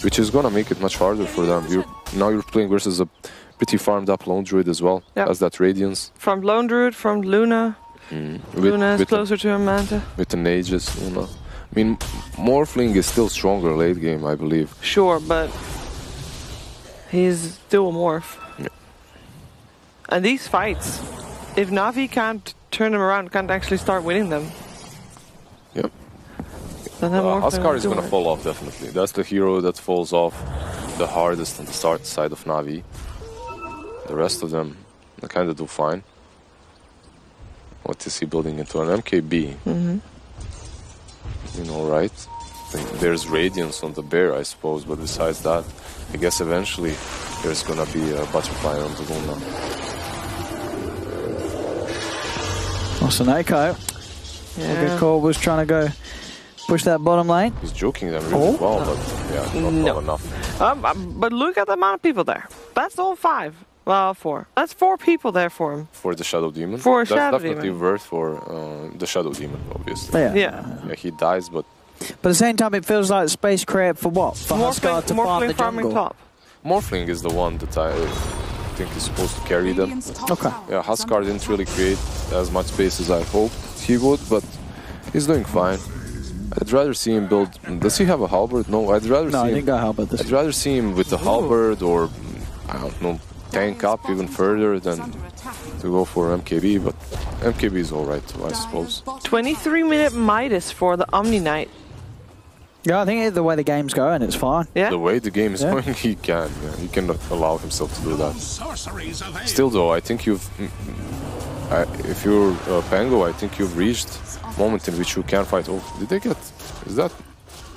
Speaker 4: which is gonna make it much harder for them. Now you're playing versus a pretty farmed up Lone Druid as well, as that Radiance.
Speaker 3: From Lone Druid, from Luna. Luna is closer to her Manta.
Speaker 4: With an Aegis, Luna. I mean, Morphling is still stronger late game, I believe.
Speaker 3: Sure, but he's dual morph.
Speaker 4: Yeah.
Speaker 3: And these fights, if Na'Vi can't turn them around, can't actually start winning them.
Speaker 4: Yep.
Speaker 3: Then
Speaker 4: Huskar is going to fall off, definitely. That's the hero that falls off the hardest on the start side of Na'Vi. The rest of them, they kind of do fine. What is he building into? An MKB. You know, right? There's Radiance on the bear, I suppose, but besides that, I guess eventually there's gonna be a butterfly on the Luna.
Speaker 2: Seneko. Good call, was trying to go push that bottom lane.
Speaker 4: He's joking them really well, but yeah, not enough.
Speaker 3: But look at the amount of people there. That's all 5. Well, 4. That's 4 people there for him.
Speaker 4: For the Shadow Demon?
Speaker 3: For a
Speaker 4: That's
Speaker 3: Shadow
Speaker 4: definitely
Speaker 3: Demon.
Speaker 4: worth for the Shadow Demon, obviously.
Speaker 2: Yeah.
Speaker 4: He dies, but
Speaker 2: at the same time, it feels like space create for what? For Huskar to farm the jungle.
Speaker 3: Top.
Speaker 4: Morphling is the one that I think is supposed to carry them.
Speaker 2: Okay.
Speaker 4: Yeah, Huskar didn't really create as much space as I hoped he would, but he's doing fine. I'd rather see him build... Does he have a halberd? No, I'd rather see him...
Speaker 2: No, I didn't go halberd this
Speaker 4: I'd rather see him with the halberd or, I don't know, tank up even further than to go for MKB, but MKB is alright too, I suppose.
Speaker 3: 23-minute Midas for the Omni Knight.
Speaker 2: Yeah, I think the way the game's going, it's fine.
Speaker 3: Yeah.
Speaker 4: The way the game is going, he can allow himself to do that. Still though, I think you've... if you're Pango, I think you've reached a moment in which you can fight. Oh, did they get... Is that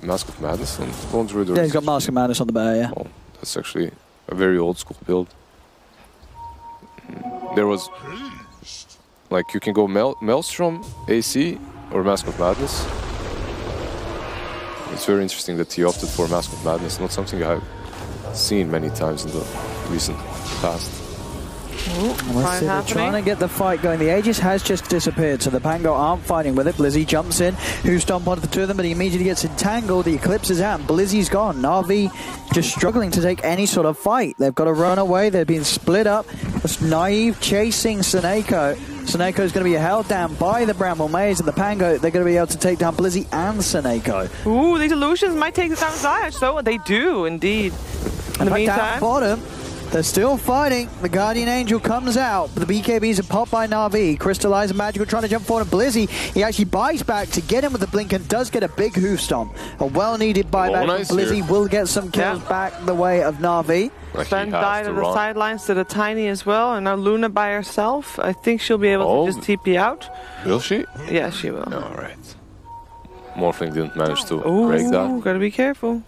Speaker 4: Mask of Madness on Lone Druid?
Speaker 2: Yeah, he's got Mask of Madness on the bear, yeah.
Speaker 4: Oh, that's actually a very old school build. There was... Like, you can go Maelstrom, AC, or Mask of Madness. It's very interesting that he opted for Mask of Madness, not something I've seen many times in the recent past.
Speaker 2: Let's see, they're trying to get the fight going. The Aegis has just disappeared, so the Pango aren't fighting with it. Blizzy jumps in, who stomp onto the two of them, but he immediately gets entangled. The Eclipse is out, and Blizzy's gone. Na'Vi just struggling to take any sort of fight. They've got to run away. They've been split up. It's Naive chasing Seneko. Seneko's going to be held down by the Bramble Maze, and the Pango, they're going to be able to take down Blizzy and Seneko.
Speaker 3: Ooh, these illusions might take down Zayach, so they do, indeed. In the meantime...
Speaker 2: Down bottom, they're still fighting. The Guardian Angel comes out, but the BKBs are popped by Na'Vi. Crystallize and Magical trying to jump forward. And Blizzy, he actually buys back to get him with the blink and does get a big hoof stomp. A well-needed buyback from Blizzy will get some kills back the way of Na'Vi.
Speaker 3: Sven died on the sidelines to the Tiny as well, and now Luna by herself. I think she'll be able to just TP out.
Speaker 4: Will she?
Speaker 3: Yeah, she will.
Speaker 4: Alright. Morphling didn't manage to break that.
Speaker 3: Gotta be careful.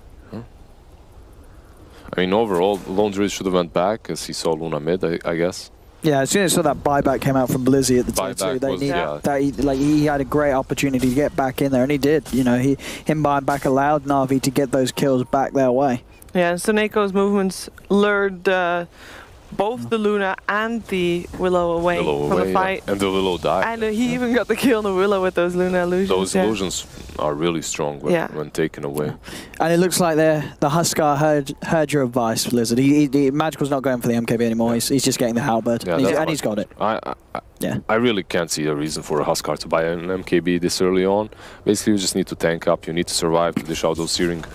Speaker 4: I mean, overall, Lone Druid should have went back as he saw Luna mid, I guess.
Speaker 2: Yeah, as soon as I saw that buyback came out from Blizzy at the time, he had a great opportunity to get back in there, and he did. You know, him buying back allowed Na'Vi to get those kills back their way.
Speaker 3: Yeah, and Seneko's movements lured both the Luna and the Willow away from the fight.
Speaker 4: Yeah. And the Willow died.
Speaker 3: And he even got the kill on the Willow with those Luna illusions.
Speaker 4: Those illusions are really strong when taken away.
Speaker 2: And it looks like the Huskar heard your advice, Blizzard. Magical's not going for the MKB anymore. He's just getting the halberd, and he's got it. I
Speaker 4: really can't see a reason for a Huskar to buy an MKB this early on. Basically, you just need to tank up. You need to survive to dish out those searing.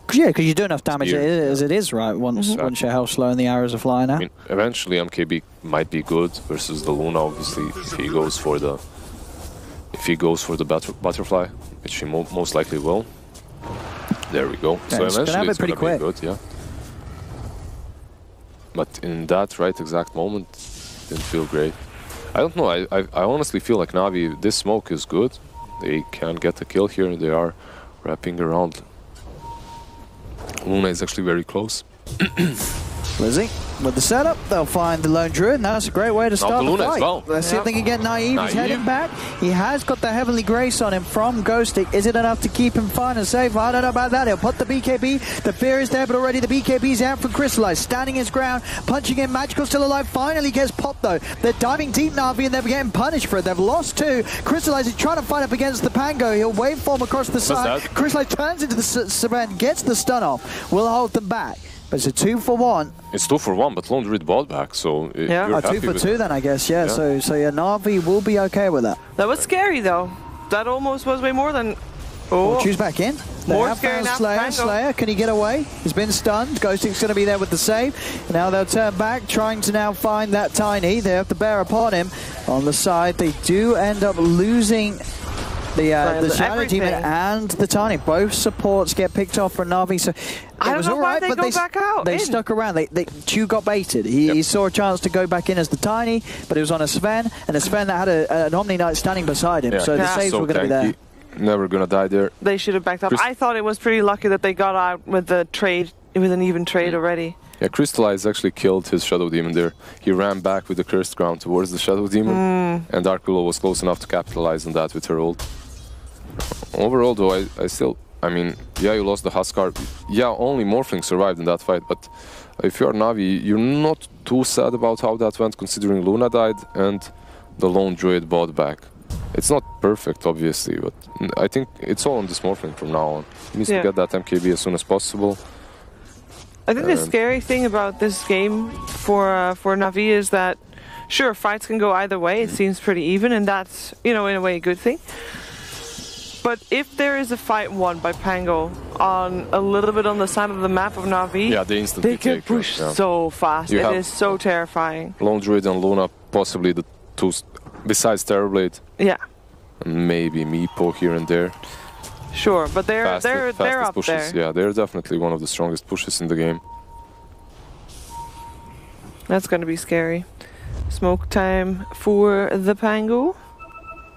Speaker 2: Because you do enough damage as it is, right? Once your health's low and the arrows are flying out.
Speaker 4: I mean, eventually MKB might be good versus the Luna. Obviously, if he goes for the butterfly, which he most likely will. There we go.
Speaker 2: Yeah,
Speaker 4: so
Speaker 2: it's gonna
Speaker 4: eventually
Speaker 2: have it
Speaker 4: it's
Speaker 2: pretty
Speaker 4: going to be
Speaker 2: quick.
Speaker 4: good, yeah. But in that exact moment, didn't feel great. I don't know, I honestly feel like Na'Vi, this smoke is good. They can get a kill here, they are wrapping around. Luna is actually very close.
Speaker 2: Lizzie, with the setup, they'll find the Lone Druid, and that's a great way to start the
Speaker 4: Luna
Speaker 2: fight.
Speaker 4: as well.
Speaker 2: Let's see if they can get Naive. He's heading back. He has got the Heavenly Grace on him from Ghostic. Is it enough to keep him fine and safe? I don't know about that. He'll put the BKB. The fear is there, but already the BKB's out from Crystallize. Standing his ground, punching in. Magical still alive. Finally gets popped, though. They're diving deep, Na'Vi, and they're getting punished for it. They've lost 2. Crystallize is trying to fight up against the Pango. He'll waveform across the side. Crystallize turns into the Saban, gets the stun off. Will hold them back. But it's a 2-for-1.
Speaker 4: It's 2-for-1, but Lone Druid bought back, so
Speaker 2: yeah,
Speaker 4: you're
Speaker 2: 2-for-2 then, I guess. Yeah. So yeah, Na'Vi will be okay with that.
Speaker 3: That was scary though. That almost was way more than. Oh,
Speaker 2: choose back in. They
Speaker 3: more
Speaker 2: have
Speaker 3: scary
Speaker 2: found
Speaker 3: now.
Speaker 2: Slayer, can he get away? He's been stunned. Ghostic's going to be there with the save. Now they'll turn back, trying to now find that Tiny. They have to bear upon him. On the side, they do end up losing the Shadow Demon and the Tiny. Both supports get picked off for Na'Vi, so it was alright, but they stuck around. Chu got baited. He saw a chance to go back in as the Tiny, but it was on a Sven, and a Sven that had an Omni Knight standing beside him, so the saves were going to be there.
Speaker 4: Never going to die there.
Speaker 3: They should have backed up. I thought it was pretty lucky that they got out with the trade, with an even trade already.
Speaker 4: Yeah, Crystallize actually killed his Shadow Demon there. He ran back with the Cursed Ground towards the Shadow Demon, and Dark Willow was close enough to capitalize on that with her ult. Overall, though, I mean, yeah, you lost the Huskar. Yeah, only Morphling survived in that fight, but if you're Na'Vi, you're not too sad about how that went, considering Luna died and the Lone Druid bought back. It's not perfect, obviously, but I think it's all on this Morphling from now on. He needs to get that MKB as soon as possible.
Speaker 3: I think the scary thing about this game for Na'Vi is that, sure, fights can go either way. It seems pretty even, and that's, you know, in a way a good thing. But if there is a fight won by Pango on a little bit on the side of the map of Na'Vi, they can push so fast. It is so terrifying.
Speaker 4: Lone Druid and Luna, possibly the 2, besides Terrorblade.
Speaker 3: Yeah.
Speaker 4: And maybe Meepo here and there.
Speaker 3: Sure, but they're up
Speaker 4: pushes.
Speaker 3: there.
Speaker 4: Yeah, they're definitely one of the strongest pushes in the game.
Speaker 3: That's going to be scary. Smoke time for the Pango.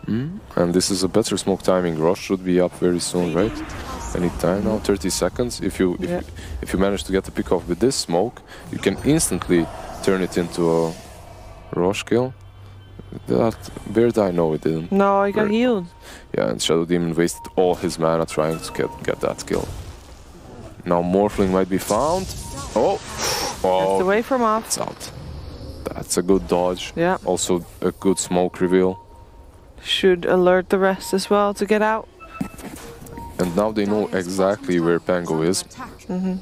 Speaker 4: And this is a better smoke timing. Rosh should be up very soon, right? Any time now, 30 seconds. If you manage to get the pick off with this smoke, you can instantly turn it into a Rosh kill. That Bear die? No, it didn't.
Speaker 3: No, he got healed.
Speaker 4: Yeah, and Shadow Demon wasted all his mana trying to get that kill. Now Morphling might be found. Oh,
Speaker 3: that's away from off.
Speaker 4: It's out. That's a good dodge.
Speaker 3: Yeah.
Speaker 4: Also a good smoke reveal.
Speaker 3: Should alert the rest as well to get out.
Speaker 4: And now they know exactly where Pango is,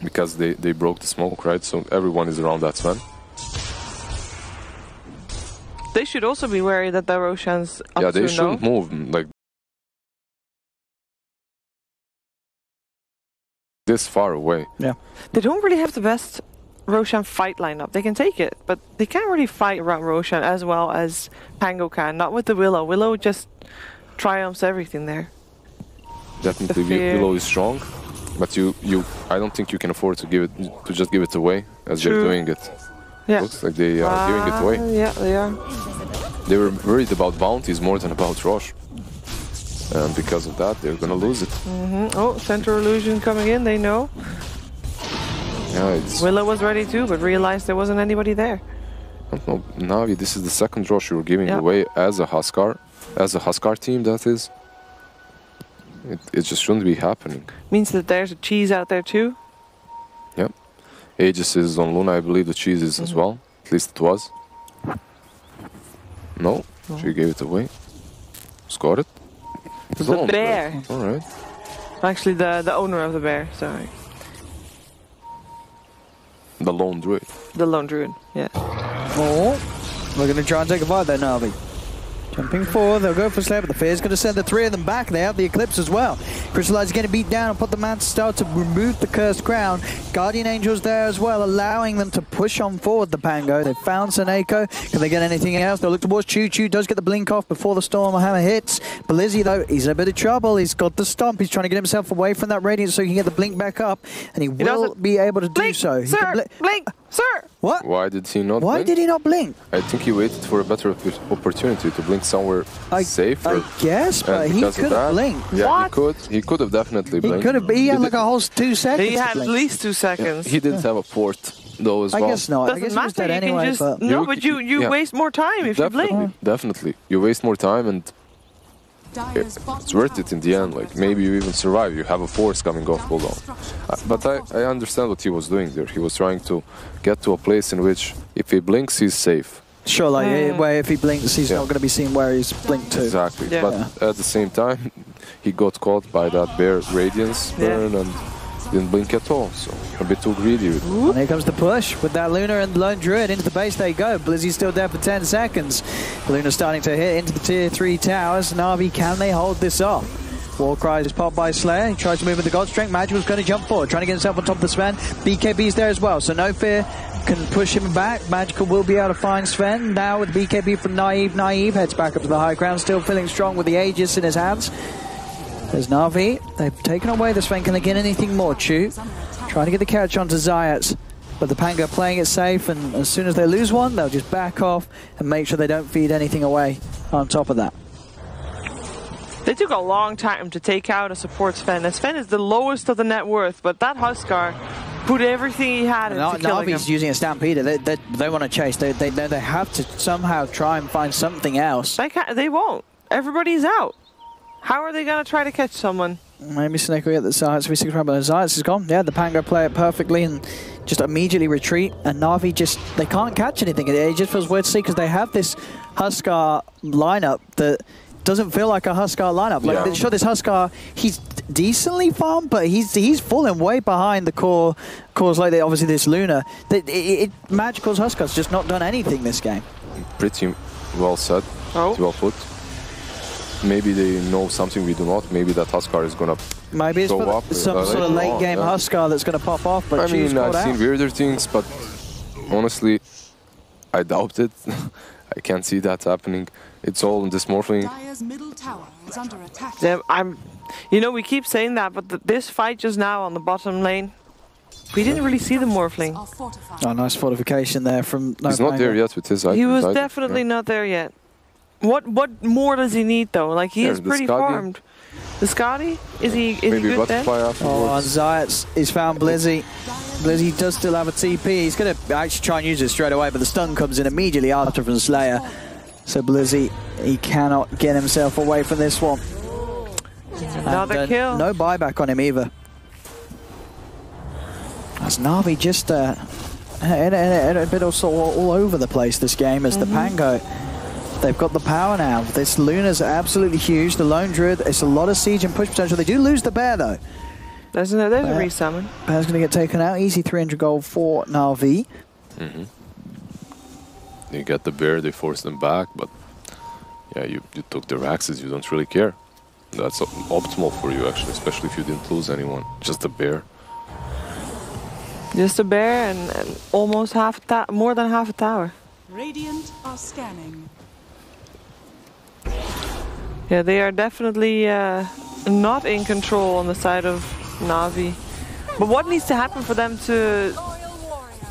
Speaker 4: because they broke the smoke, right? So everyone is around that Sven.
Speaker 3: They should also be wary that the Roshan's up.
Speaker 4: Yeah, they shouldn't move like this far away.
Speaker 2: Yeah.
Speaker 3: They don't really have the best Roshan fight lineup. They can take it, but they can't really fight around Roshan as well as Pango can. Not with the Willow. Willow just triumphs everything there.
Speaker 4: Definitely, Willow is strong, but I don't think you can afford to just give it away as they're doing it.
Speaker 3: Yeah.
Speaker 4: Looks like they are giving it away.
Speaker 3: Yeah, they are.
Speaker 4: They were worried about bounties more than about Rosh. And because of that, they're gonna lose it.
Speaker 3: Oh, Center Illusion coming in, they know.
Speaker 4: Yeah,
Speaker 3: Willow was ready too, but realized there wasn't anybody there.
Speaker 4: No, Na'Vi, this is the second Rosh you're giving away as a Huskar team, that is. It just shouldn't be happening.
Speaker 3: Means that there's a cheese out there too?
Speaker 4: Yep. Aegis is on Luna, I believe the cheese is as well. At least it was. No, she gave it away. Scored it.
Speaker 3: The bear.
Speaker 4: Alright.
Speaker 3: Actually, the owner of the bear, sorry.
Speaker 4: The Lone Druid.
Speaker 3: The Lone Druid, yeah.
Speaker 2: Oh, we're going to try and take a fight there, Na'Vi. Jumping forward, they'll go for Slayer, but the Fear's going to send the 3 of them back. They have the Eclipse as well. Crystallize is going to beat down and put the man to start to remove the Cursed Crown. Guardian Angel's there as well, allowing them to push on forward the Pango. They've found Seneko. Can they get anything else? They'll look towards Choo Choo. Does get the blink off before the Storm Hammer hits. Blizzy, though, he's in a bit of trouble. He's got the Stomp. He's trying to get himself away from that Radiance so he can get the blink back up. And he will be able to do so.
Speaker 3: Sir, blink, sir!
Speaker 2: What?
Speaker 4: Why did he not blink?
Speaker 2: Why did he not blink?
Speaker 4: I think he waited for a better opportunity to blink somewhere safer.
Speaker 2: I guess, but he could have blinked.
Speaker 4: Yeah,
Speaker 3: What?
Speaker 4: he could have definitely blinked.
Speaker 2: He could have. He had like a whole 2 seconds.
Speaker 3: He had
Speaker 2: to
Speaker 3: at
Speaker 2: blink.
Speaker 3: least 2 seconds.
Speaker 4: He didn't have a port though as well.
Speaker 2: I guess not. I
Speaker 3: Doesn't
Speaker 2: guess he was
Speaker 3: matter.
Speaker 2: dead
Speaker 3: You
Speaker 2: anyway.
Speaker 3: can just
Speaker 2: But
Speaker 3: no, but you waste more time if you blink.
Speaker 4: Definitely, you waste more time, and it's worth it in the end. Like maybe you even survive. You have a force coming off cooldown. But I understand what he was doing there. He was trying to get to a place in which if he blinks, he's safe.
Speaker 2: sure, like where if he blinks, he's not going to be seen where he's blinked to.
Speaker 4: Exactly.
Speaker 3: Yeah.
Speaker 4: But at the same time, he got caught by that bear radiance burn and didn't blink at all. So a bit too greedy.
Speaker 2: And here comes the push with that Luna and Lone Druid into the base. They go. Blizzy's still dead for 10 seconds. Luna starting to hit into the tier 3 towers. Na'Vi, can they hold this off? Warcry is popped by Slayer. He tries to move with the God Strength. Magical's going to jump forward, trying to get himself on top of the Sven. BKB's there as well, so no fear can push him back. Magical will be able to find Sven. Now with BKB from Naive. Naive heads back up to the high ground, still feeling strong with the Aegis in his hands. There's Na'Vi. They've taken away the Sven. Can they get anything more? Chu trying to get the catch onto Zayat. But the Pango playing it safe, and as soon as they lose one, they'll just back off and make sure they don't feed anything away on top of that.
Speaker 3: They took a long time to take out a support Sven. Sven is the lowest of the net worth, but that Huskar put everything he had into killing him.
Speaker 2: Na'Vi's using a Stampeder. They want to chase. They know they have to somehow try and find something else.
Speaker 3: They won't. Everybody's out. How are they going to try to catch someone?
Speaker 2: Maybe Snake will get the Zayat. We see but Zayat is gone. Yeah, the Pango play it perfectly and just immediately retreat. And Na'Vi they can't catch anything. It just feels weird to see because they have this Huskar lineup that doesn't feel like a Huskar lineup. Like, sure, this Huskar, he's decently farmed, but he's falling way behind the cores like obviously this Luna. Magical's Huskar's just not done anything this game.
Speaker 4: Pretty well said. Well put. Maybe they know something we do not. Maybe that Huskar is gonna
Speaker 2: maybe it's
Speaker 4: go up.
Speaker 2: Some sort of late game Huskar that's gonna pop off. But
Speaker 4: I mean, I've seen weirder things, but honestly, I doubt it. I can't see that happening. It's all in this morphling.
Speaker 3: You know, we keep saying that, but this fight just now on the bottom lane, we didn't really see the morphling.
Speaker 2: Oh, nice fortification there from.
Speaker 4: He's not there yet with his item.
Speaker 3: He was definitely not there yet. What more does he need though? Like he is pretty farmed. The Scotty? Is he good then?
Speaker 2: Oh, and Zayat is found Blizzy. Blizzy does still have a TP. He's going to actually try and use it straight away, but the stun comes in immediately after from Slayer. So Blizzy, he cannot get himself away from this one.
Speaker 3: Another kill.
Speaker 2: No buyback on him either. As Na'Vi just in a bit also all over the place this game as the Pango. They've got the power now. This Luna's absolutely huge. The Lone Druid, it's a lot of siege and push potential. They do lose the Bear, though.
Speaker 3: There's a resummon.
Speaker 2: Bear's going to get taken out. Easy 300 gold for Na'Vi.
Speaker 4: You get the Bear, they force them back, but yeah, you took the Raxes, you don't really care. That's optimal for you, actually, especially if you didn't lose anyone. Just the Bear.
Speaker 3: Just a Bear and almost more than half a tower.
Speaker 5: Radiant are scanning.
Speaker 3: Yeah, they are definitely not in control on the side of Na'Vi. But what needs to happen for them to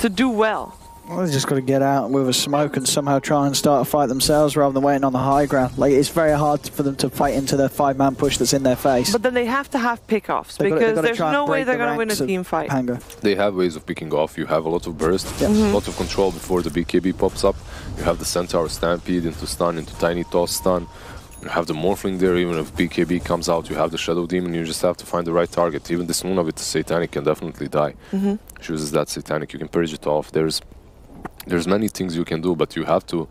Speaker 3: do well?
Speaker 2: Well, they just got to get out with a smoke and somehow try and start a fight themselves rather than waiting on the high ground. Like, it's very hard for them to fight into the 5-man push that's in their face.
Speaker 3: But then they have to have pick-offs because there's no way they're going to win a team fight.
Speaker 2: Pango.
Speaker 4: They have ways of picking off. You have a lot of burst, a lot of control before the BKB pops up. You have the Centaur Stampede into stun, into Tiny Toss stun. You have the Morphling there, even if BKB comes out, you have the Shadow Demon, you just have to find the right target. Even this Luna with the Satanic can definitely die. She uses that Satanic, you can purge it off. There's many things you can do, but you have to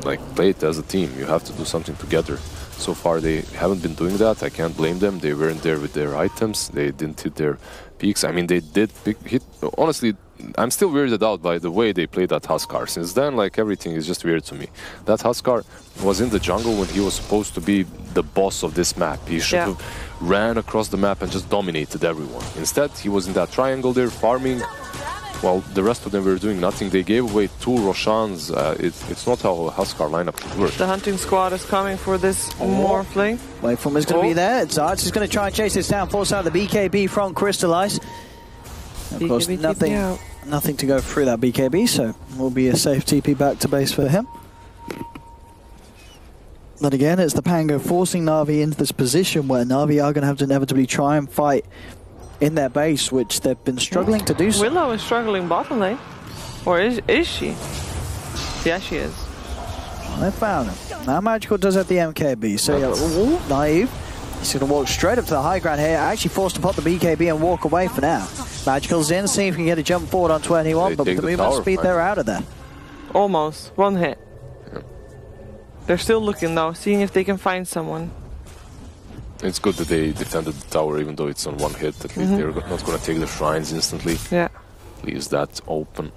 Speaker 4: like play it as a team. You have to do something together. So far they haven't been doing that. I can't blame them. They weren't there with their items. They didn't hit their peaks. I mean, they did hit. Honestly, I'm still weirded out by the way they played that Huskar. Since then, like, everything is just weird to me. That Huskar was in the jungle when he was supposed to be the boss of this map. He should have ran across the map and just dominated everyone. Instead, he was in that triangle there farming, while the rest of them were doing nothing. They gave away 2 Roshans. It's not how a Huskar lineup works.
Speaker 3: The hunting squad is coming for this Morphling.
Speaker 2: Waveform is going to be there. Zarts is going to try and chase this down. Force out the BKB from Crystallize. Of course, nothing to go through that BKB, so will be a safe TP back to base for him. But again, it's the Pango forcing Na'Vi into this position where Na'Vi are going to have to inevitably try and fight in their base, which they've been struggling to do so.
Speaker 3: Willow is struggling bottom lane. Or is she? Yeah, she is.
Speaker 2: Well, they found him. Now Magical does have the MKB, so yeah, Naive. He's going to walk straight up to the high ground here. Actually forced to pop the BKB and walk away for now. Magical's in, see if he can get a jump forward on 21, but with the movement speed, they're out of there.
Speaker 3: Almost. 1 hit. They're still looking though, seeing if they can find someone.
Speaker 4: It's good that they defended the tower, even though it's on 1 hit. At least they're not going to take the shrines instantly.
Speaker 3: Yeah.
Speaker 4: Leaves that open.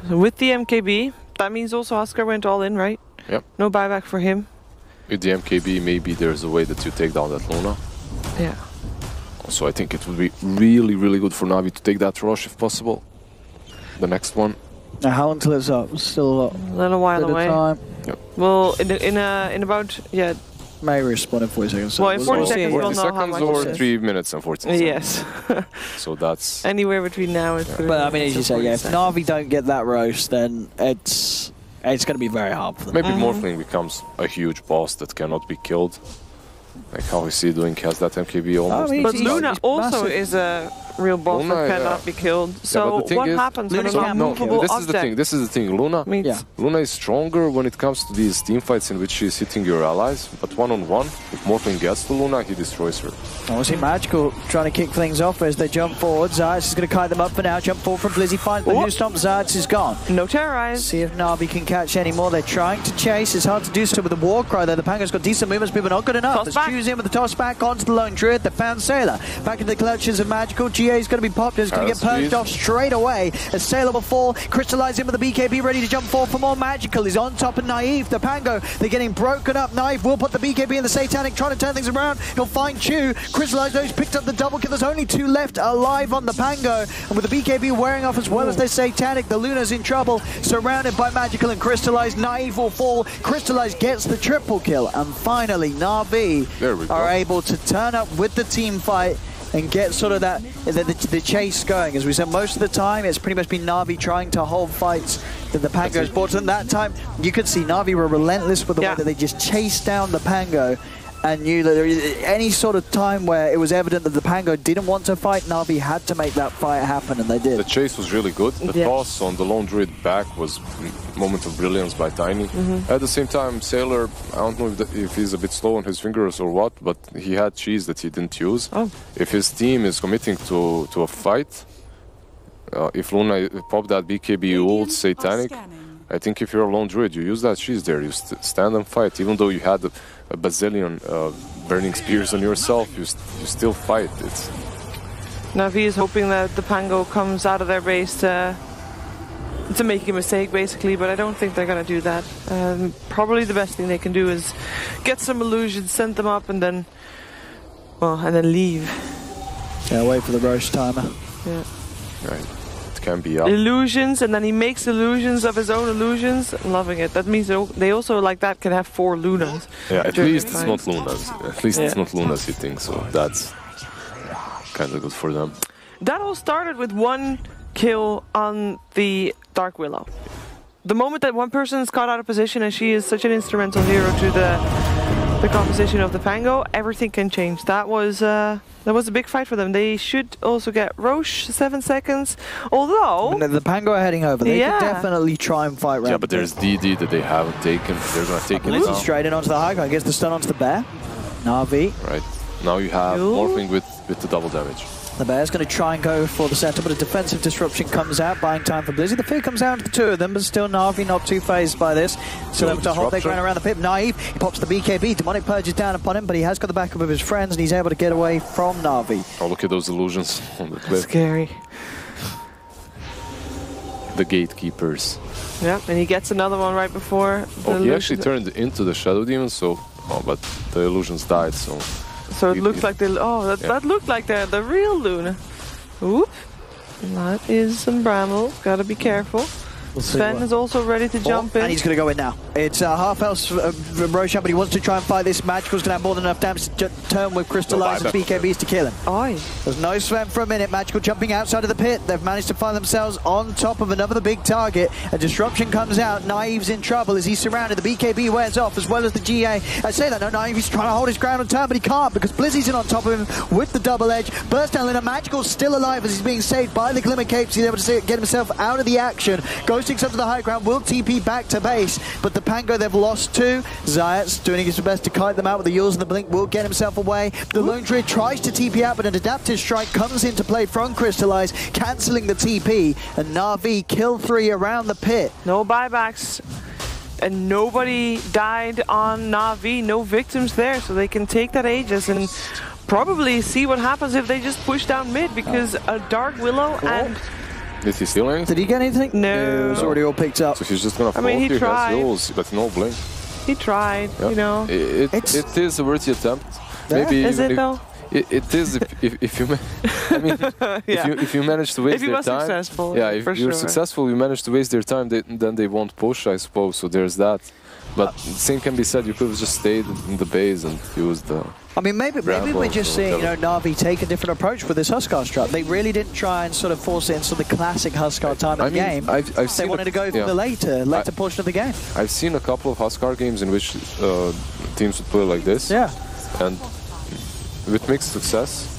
Speaker 3: So with the MKB, that means also Huskar went all in, right?
Speaker 4: Yep.
Speaker 3: No buyback for him.
Speaker 4: With the MKB, maybe there's a way that you take down that Luna.
Speaker 3: Yeah.
Speaker 4: Also, I think it would be really, really good for Na'Vi to take that Rosh if possible. The next one.
Speaker 2: Now, how until it's up? Still
Speaker 3: a little while away.
Speaker 2: Time.
Speaker 4: Yep.
Speaker 3: Well, in about
Speaker 2: may respawn in 40 seconds.
Speaker 3: Well, in 40 seconds,
Speaker 4: 40
Speaker 3: we'll know how much
Speaker 4: or 3 minutes and 14 seconds.
Speaker 3: Yes.
Speaker 4: So that's
Speaker 3: anywhere between now and 3
Speaker 2: But I mean, as you say, if Na'Vi don't get that roast, then it's going to be very hard for them.
Speaker 4: Maybe Morphling becomes a huge boss that cannot be killed. Like how is he doing? Has that MKB almost?
Speaker 3: But Luna also is a real boss that cannot be killed. So what happens when an unmovable object?
Speaker 4: This is the thing. Luna is stronger when it comes to these team fights in which she's hitting your allies. But one-on-one, if Morphling gets to Luna, he destroys her.
Speaker 2: Obviously, Magical trying to kick things off as they jump forward. Zarts is going to kite them up for now. Jump forward from Blizzy, finds the new stomp. Zarts is gone.
Speaker 3: No terrorize.
Speaker 2: See if Na'Vi can catch any more. They're trying to chase. It's hard to do so with the war cry there. The Pango's got decent movements, but not good enough. Let's choose in with the toss back onto the Lone Druid. They found Sailor. Back in the clutches of Magical. GA is going to be popped. It's going to get purged off straight away as Sailor will fall. Crystallize in with the BKB, ready to jump forward for more Magical. He's on top of Naive. The Pango, they're getting broken up. Naive will put the BKB in the Satanic, trying to turn things around. He'll find Chu. Crystallize those, picked up the double kill. There's only 2 left alive on the Pango. And with the BKB wearing off as well as their Satanic, the Luna's in trouble. Surrounded by Magical and Crystallize. Naive will fall. Crystallize gets the triple kill. And finally, Na'Vi are able to turn up with the team fight and get sort of that the chase going. As we said, most of the time it's pretty much been Na'Vi trying to hold fights that the Pango's brought to them. That time you could see Na'Vi were relentless with the way that they just chased down the Pango and knew that there was any sort of time where it was evident that the Pango didn't want to fight, Na'Vi had to make that fight happen, and they did.
Speaker 4: The chase was really good. The toss on the Lone Druid back was a moment of brilliance by Tiny. At the same time, Sailor, I don't know if he's a bit slow on his fingers or what, but he had cheese that he didn't use. If his team is committing to a fight, if Luna pop that BKB ult Satanic, I think if you're a Lone Druid, you use that cheese there, you stand and fight. Even though you had a bazillion burning spears on yourself, you still fight.
Speaker 3: Na'Vi is hoping that the Pango comes out of their base to make a mistake, basically, but I don't think they're going to do that. Probably the best thing they can do is get some illusions, send them up, and then leave.
Speaker 2: Yeah, wait for the roast timer.
Speaker 3: Yeah.
Speaker 4: Right. Can be up.
Speaker 3: Illusions, and then he makes illusions of his own illusions. I'm loving it. That means they also, like that, can have 4 Lunas.
Speaker 4: Yeah, at least it's not Lunas. At least it's not Lunas hitting, so that's kind of good for them.
Speaker 3: That all started with 1 kill on the Dark Willow. The moment that one person is caught out of position, and she is such an instrumental hero to the composition of the Pango, everything can change. That was a big fight for them. They should also get Roche 7 seconds, although
Speaker 2: the Pango are heading over. They can definitely try and fight round.
Speaker 4: Yeah, but there's DD that they haven't taken. They're going to take it now.
Speaker 2: Straight in onto the high ground, gets the stun onto the bear. Na'Vi.
Speaker 4: Right. Now you have Morphling with the double damage.
Speaker 2: The Bear's going to try and go for the center, but a defensive disruption comes out, buying time for Blizzy. The fear comes down to the two of them, but still Na'Vi not too phased by this. So able to hold their ground around the pit. Naive, he pops the BKB. Demonic Purge is down upon him, but he has got the backup of his friends, and he's able to get away from Na'Vi.
Speaker 4: Oh, look at those illusions on the cliff.
Speaker 3: Scary.
Speaker 4: The gatekeepers.
Speaker 3: Yeah, and he gets another one right before.
Speaker 4: Oh, he actually turned into the Shadow Demon, so... Oh, but the illusions died, so...
Speaker 3: So it looks like the... Oh, that looked like the real Luna. Oop. That is some bramble. Gotta be careful. Sven is also ready to jump in.
Speaker 2: And he's going to go in now. It's half else Roshan, but he wants to try and fight this. Magical's going to have more than enough damage to turn with Crystallize and BKBs to kill him.
Speaker 3: Oi.
Speaker 2: There's no Sven for a minute. Magical jumping outside of the pit. They've managed to find themselves on top of another big target. A disruption comes out. Naive's in trouble as he's surrounded. The BKB wears off as well as the GA. I say that, no, Naive is trying to hold his ground on turn, but he can't because Blizzy's in on top of him with the double edge. Burst down Lina. Magical's still alive as he's being saved by the Glimmer Capes. He's able to get himself out of the action. Ghosting up to the high ground. Will TP back to base, but the Pango they've lost two. Zayat's doing his best to kite them out with the Yules and the Blink. Will get himself away. The Lone Druid tries to TP out, but an Adaptive Strike comes into play from Crystallize, cancelling the TP, and Na'Vi kill 3 around the pit.
Speaker 3: No buybacks. And nobody died on Na'Vi. No victims there, so they can take that Aegis and probably see what happens if they just push down mid, because a Dark Willow and...
Speaker 4: Did he steal anything?
Speaker 2: Did he get anything?
Speaker 3: No.
Speaker 2: It was already all picked up.
Speaker 4: So he's just gonna float.
Speaker 3: he tried.
Speaker 4: Has Yules, but no Blink.
Speaker 3: He tried, you know.
Speaker 4: It is a worthy attempt.
Speaker 2: Yeah.
Speaker 4: Maybe
Speaker 3: Is
Speaker 4: even
Speaker 3: it though?
Speaker 4: It is if you I mean if you manage to waste
Speaker 3: If he
Speaker 4: their
Speaker 3: was
Speaker 4: time.
Speaker 3: successful,
Speaker 4: Yeah, if
Speaker 3: for
Speaker 4: you're
Speaker 3: sure.
Speaker 4: successful, you manage to waste their time, then they won't push, I suppose. So there's that. But the same can be said. You could have just stayed in the base and used the.
Speaker 2: I mean, maybe we're just seeing, Na'Vi take a different approach with this Huskar strat. They really didn't try and sort of force it into the classic Huskar time of the game. They wanted to go for the later portion of the game.
Speaker 4: I've seen a couple of Huskar games in which teams would play like this.
Speaker 2: Yeah.
Speaker 4: And with mixed success.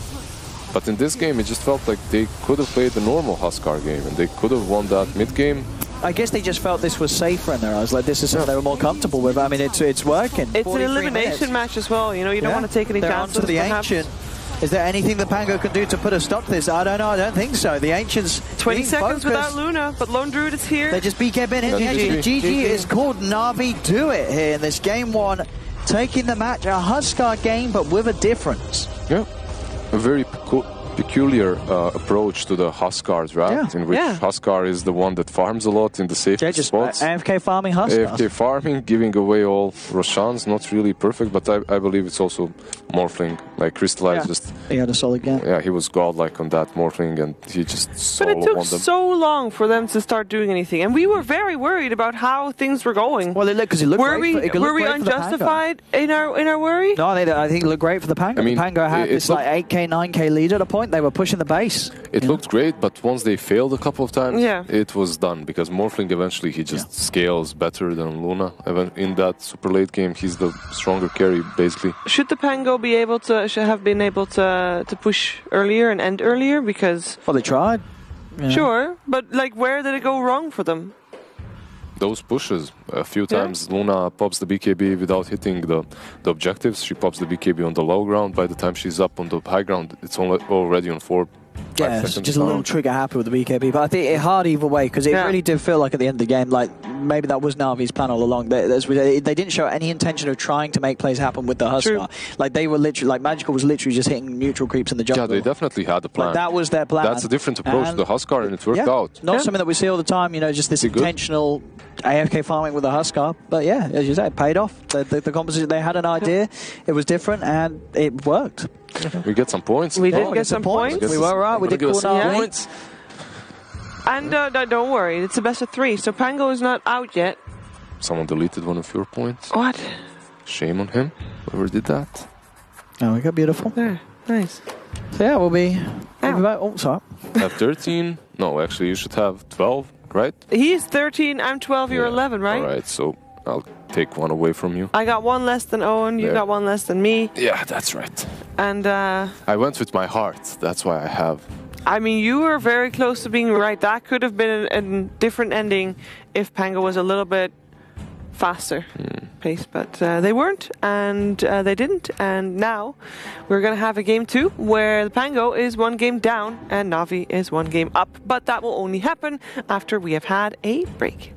Speaker 4: But in this game, it just felt like they could have played the normal Huskar game and they could have won that mid game.
Speaker 2: I guess they just felt this was safer in their eyes. Like, this is something they were more comfortable with. I mean, it's working.
Speaker 3: It's an elimination match as well. You know, you don't want to take any chances.
Speaker 2: They're onto the Ancient. Is there anything the Pango can do to put a stop to this? I don't know. I don't think so. The Ancients
Speaker 3: 20 seconds without Luna, but Lone Druid is here.
Speaker 2: They just BKB in the Ancient. GG is called. Na'Vi do it here in this game 1, taking the match. A Huskar game, but with a difference.
Speaker 4: Yeah, a very peculiar approach to the Huskar draft, in which Huskar is the one that farms a lot in the safety spots.
Speaker 2: AFK farming Huskar.
Speaker 4: AFK farming, giving away all Roshans, not really perfect, but I believe it's also Morphling. Like Crystallize just...
Speaker 2: He had a solid game.
Speaker 4: Yeah, he was godlike on that Morphling and he just solo won them.
Speaker 3: But it took so long for them to start doing anything, and we were very worried about how things were going.
Speaker 2: Well, because it looked great.
Speaker 3: Were we unjustified in our worry?
Speaker 2: No, I think it looked great for the Pango. I mean, the Pango had this like 8k, 9k lead at a point. They were pushing the base.
Speaker 4: It looked great, but once they failed a couple of times, it was done. Because Morphling eventually, he just scales better than Luna. In that super late game, he's the stronger carry, basically.
Speaker 3: Should the Pango be able to, have been able to push earlier and end earlier? Because...
Speaker 2: Well, they tried.
Speaker 3: Yeah. Sure, but like, where did it go wrong for them?
Speaker 4: Those pushes. A few times Luna pops the BKB without hitting the objectives. She pops the BKB on the low ground. By the time she's up on the high ground, it's already on 4.
Speaker 2: Yeah, just a little trigger happy with the BKB, but I think it hard either way, because it really did feel like at the end of the game, like maybe that was Na'Vi's plan all along. They didn't show any intention of trying to make plays happen with the Huskar. Like they were literally, like Magical was literally just hitting neutral creeps in the jungle.
Speaker 4: Yeah, they definitely had a plan.
Speaker 2: Like, that was their plan.
Speaker 4: That's a different approach to the Huskar, and it worked out.
Speaker 2: Not something that we see all the time, just this intentional AFK farming with the Huskar. But yeah, as you say, it paid off. The composition, they had an idea, it was different, and it worked.
Speaker 4: We get some points.
Speaker 3: We did get some points.
Speaker 2: We were right. We did call some points.
Speaker 3: And don't worry, it's a best of 3, so Pango is not out yet.
Speaker 4: Someone deleted one of your points.
Speaker 3: What?
Speaker 4: Shame on him. Whoever did that.
Speaker 2: Oh, we got beautiful.
Speaker 3: There, nice.
Speaker 2: So yeah, we'll be back. Oh, sorry.
Speaker 4: At 13. No, actually, you should have 12, right?
Speaker 3: He's 13. I'm 12. You're 11, right?
Speaker 4: All right. So I'll take one away from you.
Speaker 3: I got one less than Owen. You got one less than me.
Speaker 4: Yeah, that's right.
Speaker 3: And
Speaker 4: I went with my heart. That's why I have.
Speaker 3: I mean, you were very close to being right. That could have been a different ending if Pango was a little bit faster. pace, but they weren't, and they didn't. And now we're going to have a game 2 where the Pango is 1 game down and Na'Vi is 1 game up. But that will only happen after we have had a break.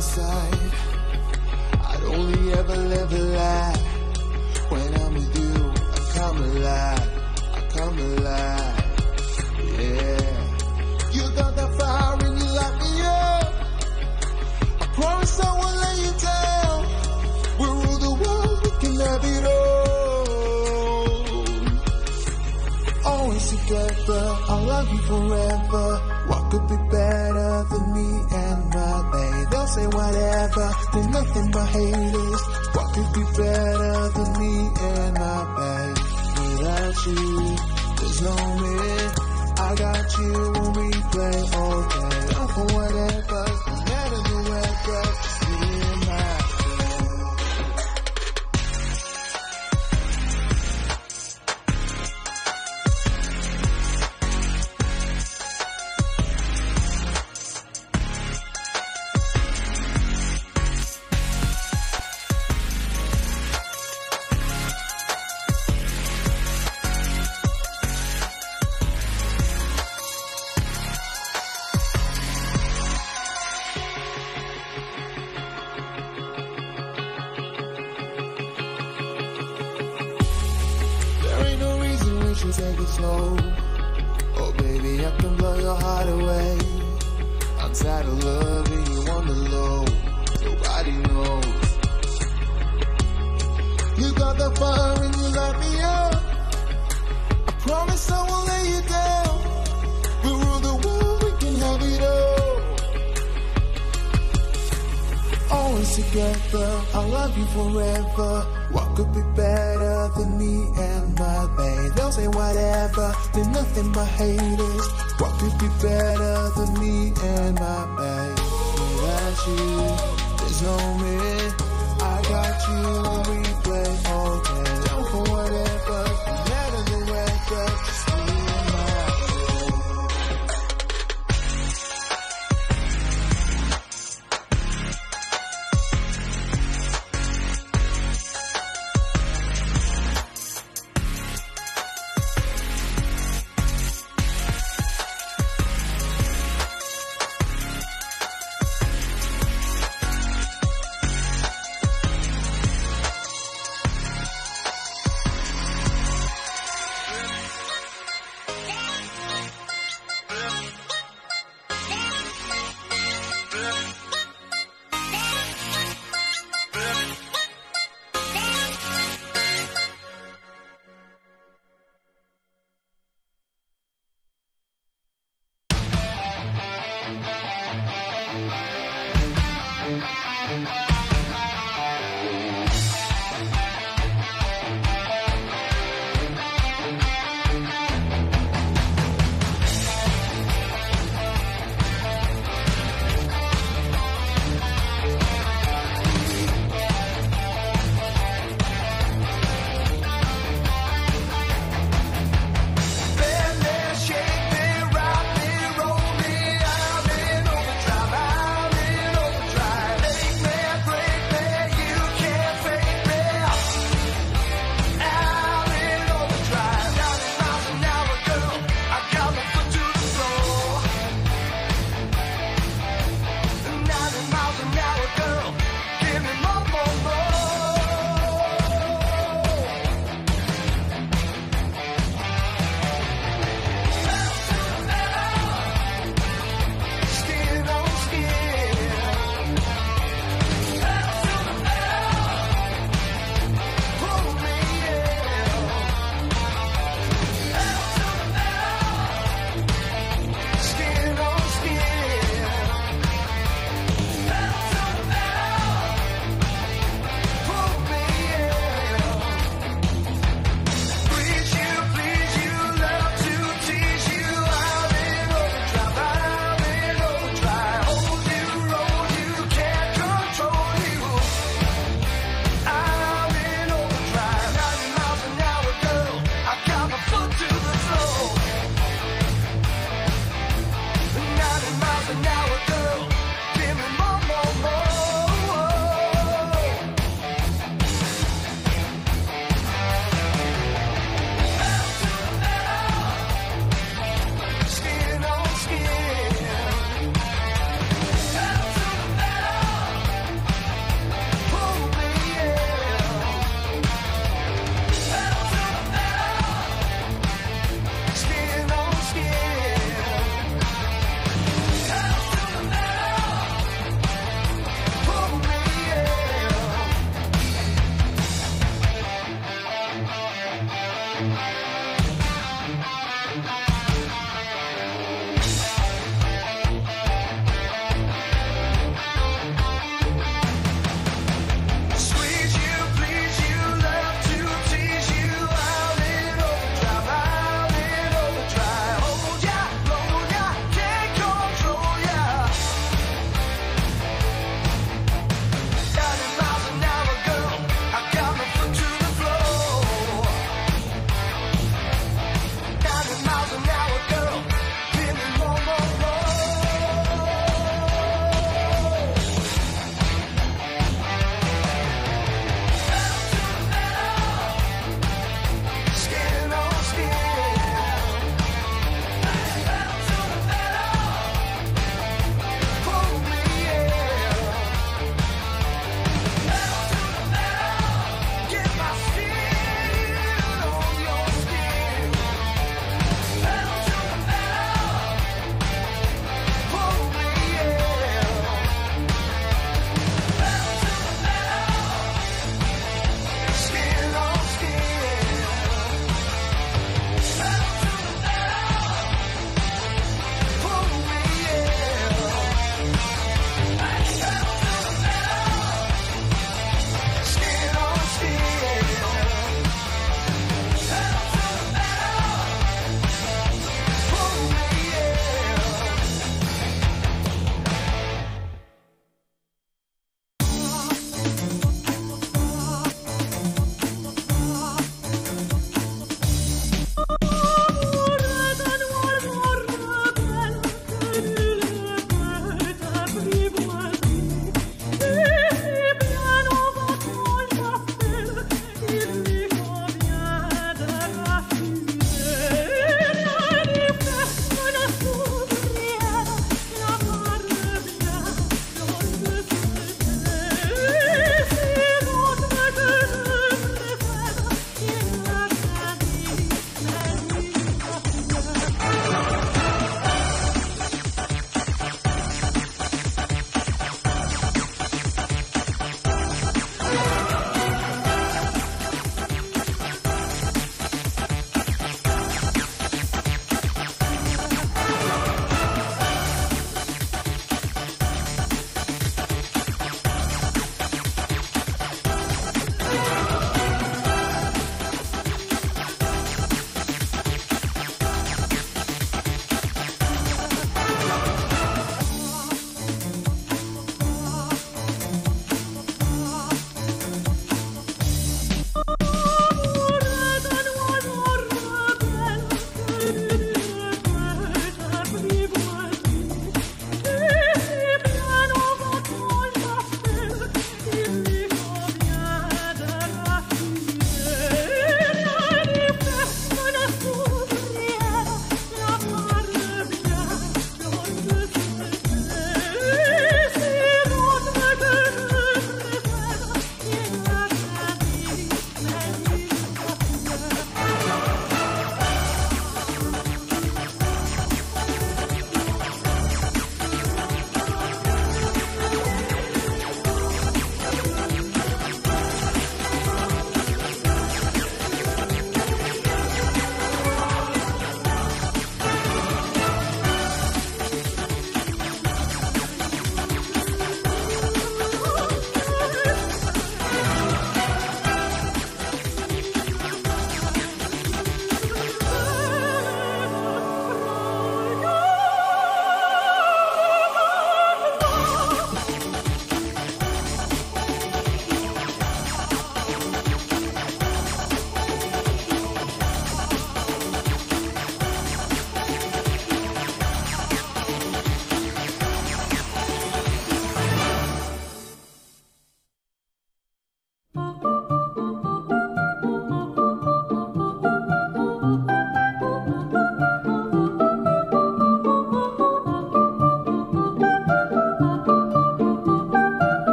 Speaker 1: side. I'd only ever live a lie. When I'm with you, I come alive. I come alive. Yeah. You got that fire and you light me up. I promise I won't let you down. We rule the world, we can have it all. Always together, I'll love you forever. What could be better than me and my babe? They'll say whatever, they're nothing but haters. What could be better than me and my babe? Without you, there's no me. I got you when we play all day. I'm for whatever, no matter the weather. Just me and my babe. Take it slow. Oh baby, I can blow your heart away. I'm tired of loving you on the low. Nobody knows. You got the fire and you light me up. I promise I won't let you down. We rule the world, we can have it all. Always together, I'll love you forever. What could be better than me and my babe? They'll say whatever, they're nothing but haters. What could be better than me and my babe? Without you, there's no me. I got you when we play all day. Down for whatever, no matter the weather. Just me and my Squeeze you, please you, love to tease you, out in overdrive, hold ya, blow ya, take control ya. 90 miles an hour, girl, I got my foot to the floor.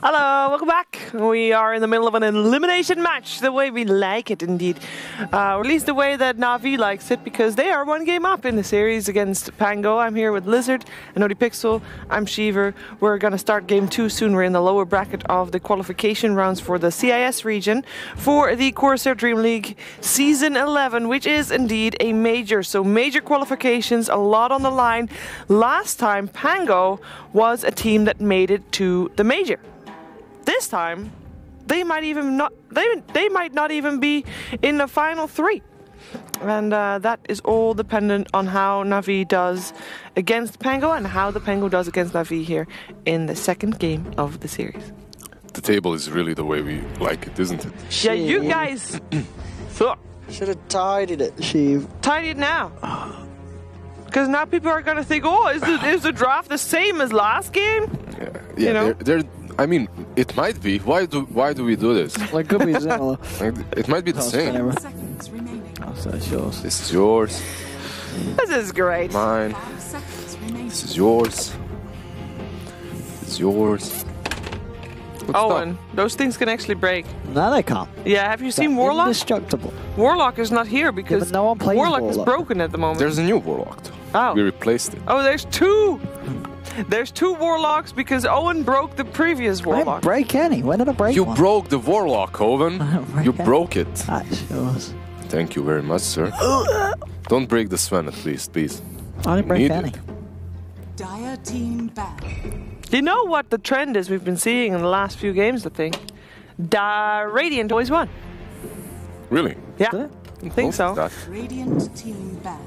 Speaker 3: Hello, welcome back. We are in the middle of an elimination match, the way we like it indeed. Or at least the way that Na'Vi likes it, because they are one game up in the series against Pango. I'm here with Lizard and ODPixel. I'm Shiver. We're going to start game 2 soon. We're in the lower bracket of the qualification rounds for the CIS region for the Corsair Dream League Season 11, which is indeed a major. So major qualifications, a lot on the line. Last time, Pango was a team that made it to the major. This time, they might not even be in the final 3. And that is all dependent on how Na'Vi does against Pango and how the Pango does against Na'Vi here in the second game of the series.
Speaker 4: The table is really the way we like it, isn't it?
Speaker 3: Yeah, you guys
Speaker 2: should have tidied it, Sheev.
Speaker 3: Tidy it now. Because now people are going to think, oh, is the draft the same as last game?
Speaker 4: Yeah,
Speaker 3: you know?
Speaker 4: I mean, it might be. Why do we do this?
Speaker 2: Like, could be similar.
Speaker 4: It might be the same.
Speaker 5: Seconds remaining.
Speaker 2: Oh, so it's yours.
Speaker 4: This is yours.
Speaker 3: This is great.
Speaker 4: Mine.
Speaker 5: 5 seconds remaining.
Speaker 4: This is yours. This is yours. Good
Speaker 3: Owen, those things can actually break.
Speaker 2: No, they can't.
Speaker 3: Yeah, have you seen Warlock?
Speaker 2: Indestructible.
Speaker 3: Warlock is not here because
Speaker 2: but no one plays
Speaker 3: Warlock is
Speaker 2: Warlock.
Speaker 3: broken at the moment.
Speaker 4: There's a new Warlock.
Speaker 3: Oh.
Speaker 4: We replaced it.
Speaker 3: Oh, there's 2! There's 2 Warlocks because Owen broke the previous
Speaker 2: I didn't
Speaker 3: Warlock.
Speaker 2: break any. When did I break
Speaker 4: You
Speaker 2: one?
Speaker 4: broke the Warlock, Owen.
Speaker 2: break
Speaker 4: You
Speaker 2: it.
Speaker 4: broke it.
Speaker 2: That's yours.
Speaker 4: Thank you very much, sir. Don't break the Sven at least, please.
Speaker 2: I didn't break
Speaker 4: Need
Speaker 2: any.
Speaker 4: it.
Speaker 5: Dire team ban.
Speaker 3: You know what the trend is we've been seeing in the last few games, I think? Radiant always won.
Speaker 4: Really?
Speaker 3: Yeah,
Speaker 2: Did it?
Speaker 3: I think so.
Speaker 4: That.
Speaker 5: Radiant team ban.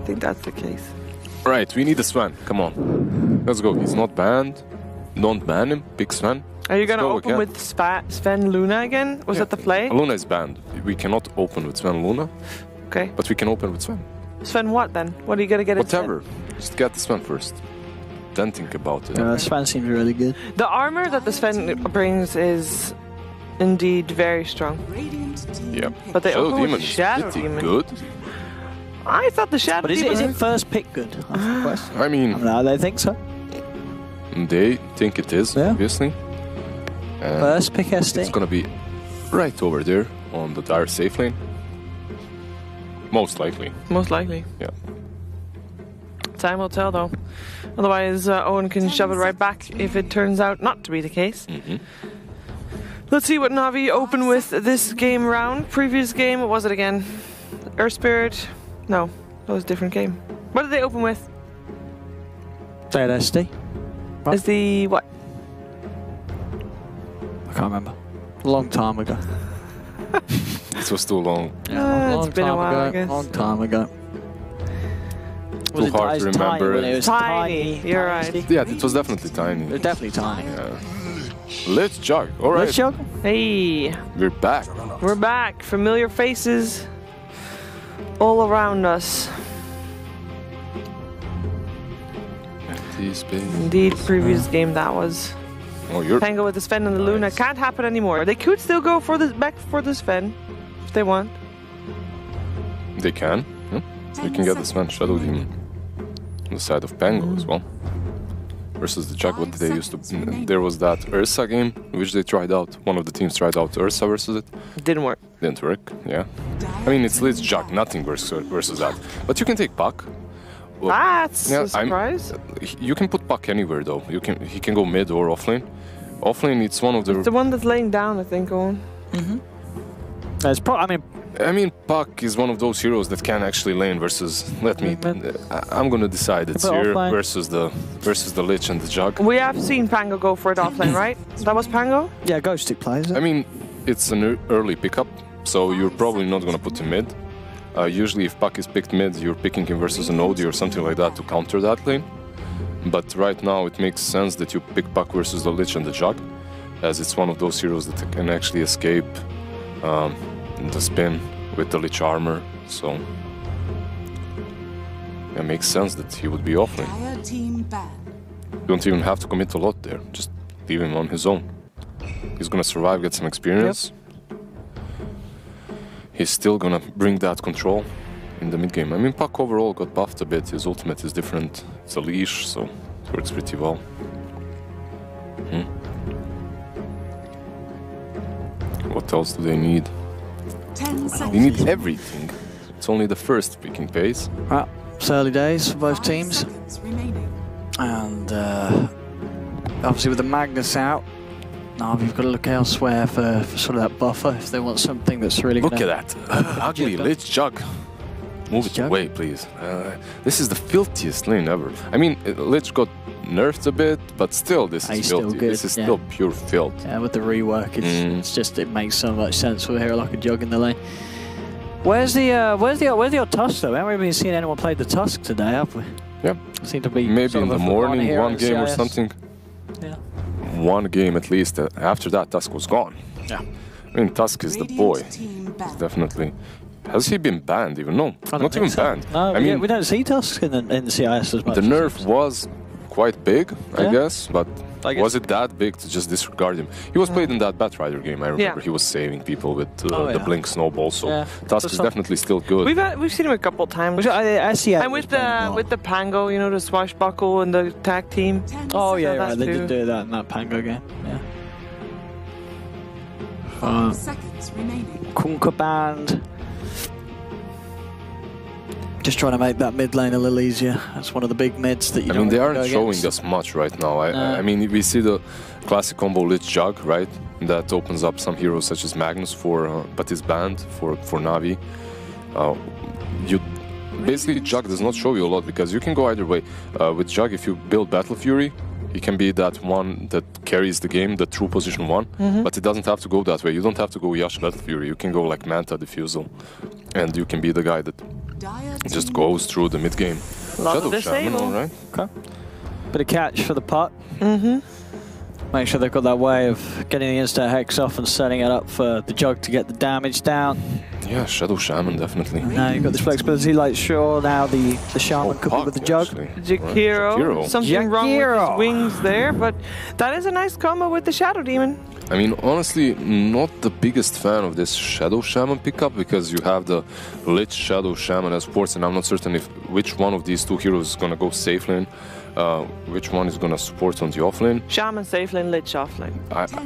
Speaker 3: I think that's the case.
Speaker 4: Right, we need a Sven. Come on. Let's go. He's not banned. Don't ban him. Pick Sven.
Speaker 3: Are you going to
Speaker 4: go
Speaker 3: open
Speaker 4: again.
Speaker 3: with Sven Luna again? Was that the play?
Speaker 4: Luna is banned. We cannot open with Sven Luna,
Speaker 3: Okay.
Speaker 4: but we can open with Sven.
Speaker 3: Sven what then? What are you going to get
Speaker 4: Whatever. Just get the Sven first. Then think about it.
Speaker 2: Sven seems really good.
Speaker 3: The armor that the Sven brings is indeed very strong.
Speaker 5: Radiant team
Speaker 4: Yeah.
Speaker 5: pick.
Speaker 3: But they
Speaker 4: Shadow
Speaker 3: open with
Speaker 4: Demon
Speaker 3: the
Speaker 4: is
Speaker 3: Shadow
Speaker 4: pretty
Speaker 3: Demon.
Speaker 4: good.
Speaker 3: I thought the Shadow
Speaker 2: But is
Speaker 3: Demon...
Speaker 2: it first pick good? That's the question.
Speaker 4: I mean,
Speaker 2: No, they think so.
Speaker 4: they think it is,
Speaker 2: Yeah.
Speaker 4: obviously. And
Speaker 2: First pick SD.
Speaker 4: it's gonna be right over there on the dire safe lane. Most likely.
Speaker 3: Most likely.
Speaker 4: Yeah.
Speaker 3: Time will tell, though. Otherwise, Owen can shove it right back if it turns out not to be the case. Let's see what Na'Vi open with this game round. Previous game, what was it again? Earth Spirit? No, that was a different game. What did they open with?
Speaker 2: Say SD. What?
Speaker 3: Is the what?
Speaker 2: I can't remember. A long time ago.
Speaker 4: This was too long.
Speaker 3: It's been a while, I guess.
Speaker 2: Long time ago.
Speaker 4: Too hard to remember
Speaker 2: When
Speaker 4: it.
Speaker 2: it was
Speaker 3: Tiny, you're right.
Speaker 2: SD?
Speaker 4: Yeah, it was definitely
Speaker 2: It
Speaker 4: tiny.
Speaker 2: was definitely tiny.
Speaker 4: Let's jog. All right,
Speaker 2: Let's jog.
Speaker 3: Hey,
Speaker 4: we're back.
Speaker 3: we're back. Familiar faces all around us. Indeed, previous game that was.
Speaker 4: Oh, you're
Speaker 3: Pango with the Sven and the Luna can't happen anymore. They could still go for the back for the Sven if they want.
Speaker 4: They can. Yeah. We can get the Sven Shadow Demon on the side of Pango as well. Versus the Jack, what they used to. There was that Ursa game which they tried out. One of the teams tried out Ursa versus it.
Speaker 3: Didn't work.
Speaker 4: Didn't work. Yeah. I mean, it's Liz Jack, nothing versus that. But you can take Puck. Well,
Speaker 3: That's
Speaker 4: yeah,
Speaker 3: a surprise.
Speaker 4: You can put Puck anywhere though. He can go mid or offlane. Offlane, it's one of the.
Speaker 3: The one that's laying down, I think, Owen.
Speaker 2: There's
Speaker 4: I mean, Puck is one of those heroes that can actually lane versus. I'm gonna decide it's
Speaker 2: But
Speaker 4: here
Speaker 2: offline.
Speaker 4: versus the Lich and the Jug.
Speaker 3: We have seen Pango go for it offlane, right? That was Pango?
Speaker 2: yeah, Ghost Stick plays.
Speaker 4: I mean, it's an early pickup, so you're probably not gonna put him mid. Usually, if Puck is picked mid, you're picking him versus an Odie or something like that to counter that lane. But right now, it makes sense that you pick Puck versus the Lich and the Jug, as it's one of those heroes that can actually escape the spin with the Lich armor. So it makes sense that he would be offlane.
Speaker 5: Dire team ban.
Speaker 4: You don't even have to commit a lot there. Just leave him on his own. He's gonna survive, get some experience. He's still gonna bring that control in the mid game. I mean, Puck overall got buffed a bit. His ultimate is different. It's a leash, so it works pretty well. What else do they need?
Speaker 5: 10 seconds.
Speaker 4: They need everything. It's only the first picking phase.
Speaker 2: Well, it's early days for both
Speaker 5: 5
Speaker 2: teams.
Speaker 5: seconds remaining.
Speaker 2: And obviously with the Magnus out, now we've got to look elsewhere for sort of that buffer if they want something that's really
Speaker 4: Look
Speaker 2: gonna...
Speaker 4: at that. Ugly Lich Jug. Move it
Speaker 2: Jug?
Speaker 4: away, please. This is the filthiest lane ever. I mean, Lich got nerfed a bit, but still, this
Speaker 2: He's
Speaker 4: is
Speaker 2: still
Speaker 4: filthy.
Speaker 2: good,
Speaker 4: This is
Speaker 2: yeah.
Speaker 4: still pure filth.
Speaker 2: Yeah, with the rework, it's just, it makes so much sense with a hero like a Jug in the lane. Where's the old Tusk though? Haven't we been seeing anyone play the Tusk today, have we?
Speaker 4: Yeah.
Speaker 2: Seem to be
Speaker 4: Maybe
Speaker 2: sort
Speaker 4: in
Speaker 2: of
Speaker 4: the
Speaker 2: a
Speaker 4: morning,
Speaker 2: hero
Speaker 4: one
Speaker 2: in
Speaker 4: game or
Speaker 2: CIS.
Speaker 4: something.
Speaker 2: Yeah.
Speaker 4: One game at least. After that, Tusk was gone.
Speaker 2: Yeah.
Speaker 4: I mean, Tusk is the
Speaker 5: Radiant
Speaker 4: boy.
Speaker 5: team banned.
Speaker 4: Definitely. Has he been banned even? No,
Speaker 2: I don't
Speaker 4: not
Speaker 2: think
Speaker 4: even
Speaker 2: so.
Speaker 4: banned.
Speaker 2: No,
Speaker 4: I mean,
Speaker 2: we don't see Tusks in the CIS as much.
Speaker 4: the nerf was quite big, I
Speaker 2: Yeah.
Speaker 4: guess, but
Speaker 2: I guess-
Speaker 4: was it that big to just disregard him? He was played in that Batrider game, I remember.
Speaker 3: Yeah.
Speaker 4: He was saving people with
Speaker 2: Oh,
Speaker 4: the
Speaker 2: yeah.
Speaker 4: Blink Snowball, so
Speaker 2: Yeah.
Speaker 4: Tusk
Speaker 2: There's
Speaker 4: is
Speaker 2: some-
Speaker 4: definitely still good.
Speaker 3: We've seen him a couple times.
Speaker 2: I see.
Speaker 3: And with the Pango, you know, the swashbuckle and the tag team.
Speaker 5: 10
Speaker 2: Oh yeah,
Speaker 3: So
Speaker 2: right.
Speaker 3: that's
Speaker 2: They
Speaker 3: too-
Speaker 2: did do that in that Pango game. Yeah.
Speaker 5: 5 seconds remaining.
Speaker 2: Kunka band. Just trying to make that mid lane a little easier. That's one of the big mids that you
Speaker 4: I
Speaker 2: don't
Speaker 4: mean, they
Speaker 2: want to
Speaker 4: aren't
Speaker 2: go
Speaker 4: showing
Speaker 2: against.
Speaker 4: us much right now.
Speaker 2: No.
Speaker 4: I mean, we see the classic combo Lich Jug, right? That opens up some heroes such as Magnus but is banned for Navi. You basically Jug does not show you a lot because you can go either way. With Jug, if you build Battle Fury, he can be that one that carries the game, the true position one. But it doesn't have to go that way. You don't have to go Yash Battle Fury. You can go like Manta Diffusal, and you can be the guy that
Speaker 5: Dire
Speaker 4: just
Speaker 5: team
Speaker 4: goes through the mid game.
Speaker 3: Lot
Speaker 4: Shadow
Speaker 3: of
Speaker 4: Shaman,
Speaker 3: disable.
Speaker 4: all right.
Speaker 2: Okay. Bit of catch for the putt. Make sure they've got that way of getting the insta hex off and setting it up for the Jug to get the damage down.
Speaker 4: Yeah, Shadow Shaman definitely.
Speaker 2: Now you've got this flexibility, like sure now the Shaman could be with the Jug.
Speaker 3: Jakiro. Something wrong with
Speaker 2: Jakiro.
Speaker 3: his wings there, but that is a nice combo with the Shadow Demon.
Speaker 4: I mean, honestly, not the biggest fan of this Shadow Shaman pickup because you have the Lich Shadow Shaman as supports, and I'm not certain if which one of these two heroes is gonna go safe lane, which one is gonna support on the off lane.
Speaker 3: Shaman safe lane, Lich off lane.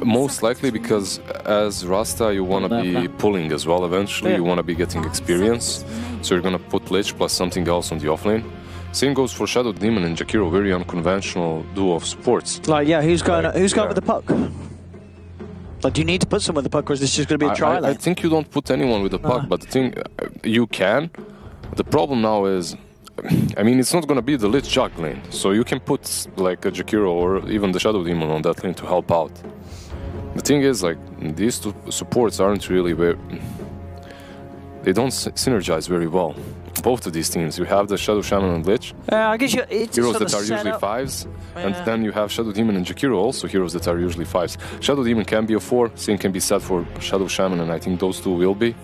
Speaker 4: Most likely because as Rasta you wanna be pulling as well eventually,
Speaker 3: Yeah.
Speaker 4: you wanna be getting experience, so you're gonna put Lich plus something else on the off lane. Same goes for Shadow Demon and Jakiro, very unconventional duo of supports.
Speaker 2: Like yeah, who's going
Speaker 4: Like,
Speaker 2: with
Speaker 4: yeah.
Speaker 2: the puck? Like do you need to put someone with the puck or is this just going to be a try
Speaker 4: I
Speaker 2: lane?
Speaker 4: think you don't put anyone with the puck, but the thing, you can. The problem now is, I mean, it's not going to be the Lich Jug lane, so you can put like a Jakiro or even the Shadow Demon on that lane to help out. The thing is, like, these two supports aren't really very... They don't synergize very well. Both of these teams, you have the Shadow Shaman and Lich,
Speaker 2: I guess it's
Speaker 4: heroes
Speaker 2: sort
Speaker 4: that
Speaker 2: of
Speaker 4: are usually
Speaker 2: set up.
Speaker 4: 5s, and
Speaker 2: Yeah.
Speaker 4: then you have Shadow Demon and Jakiro, also heroes that are usually 5s. Shadow Demon can be a 4, same can be set for Shadow Shaman, and I think those two will be.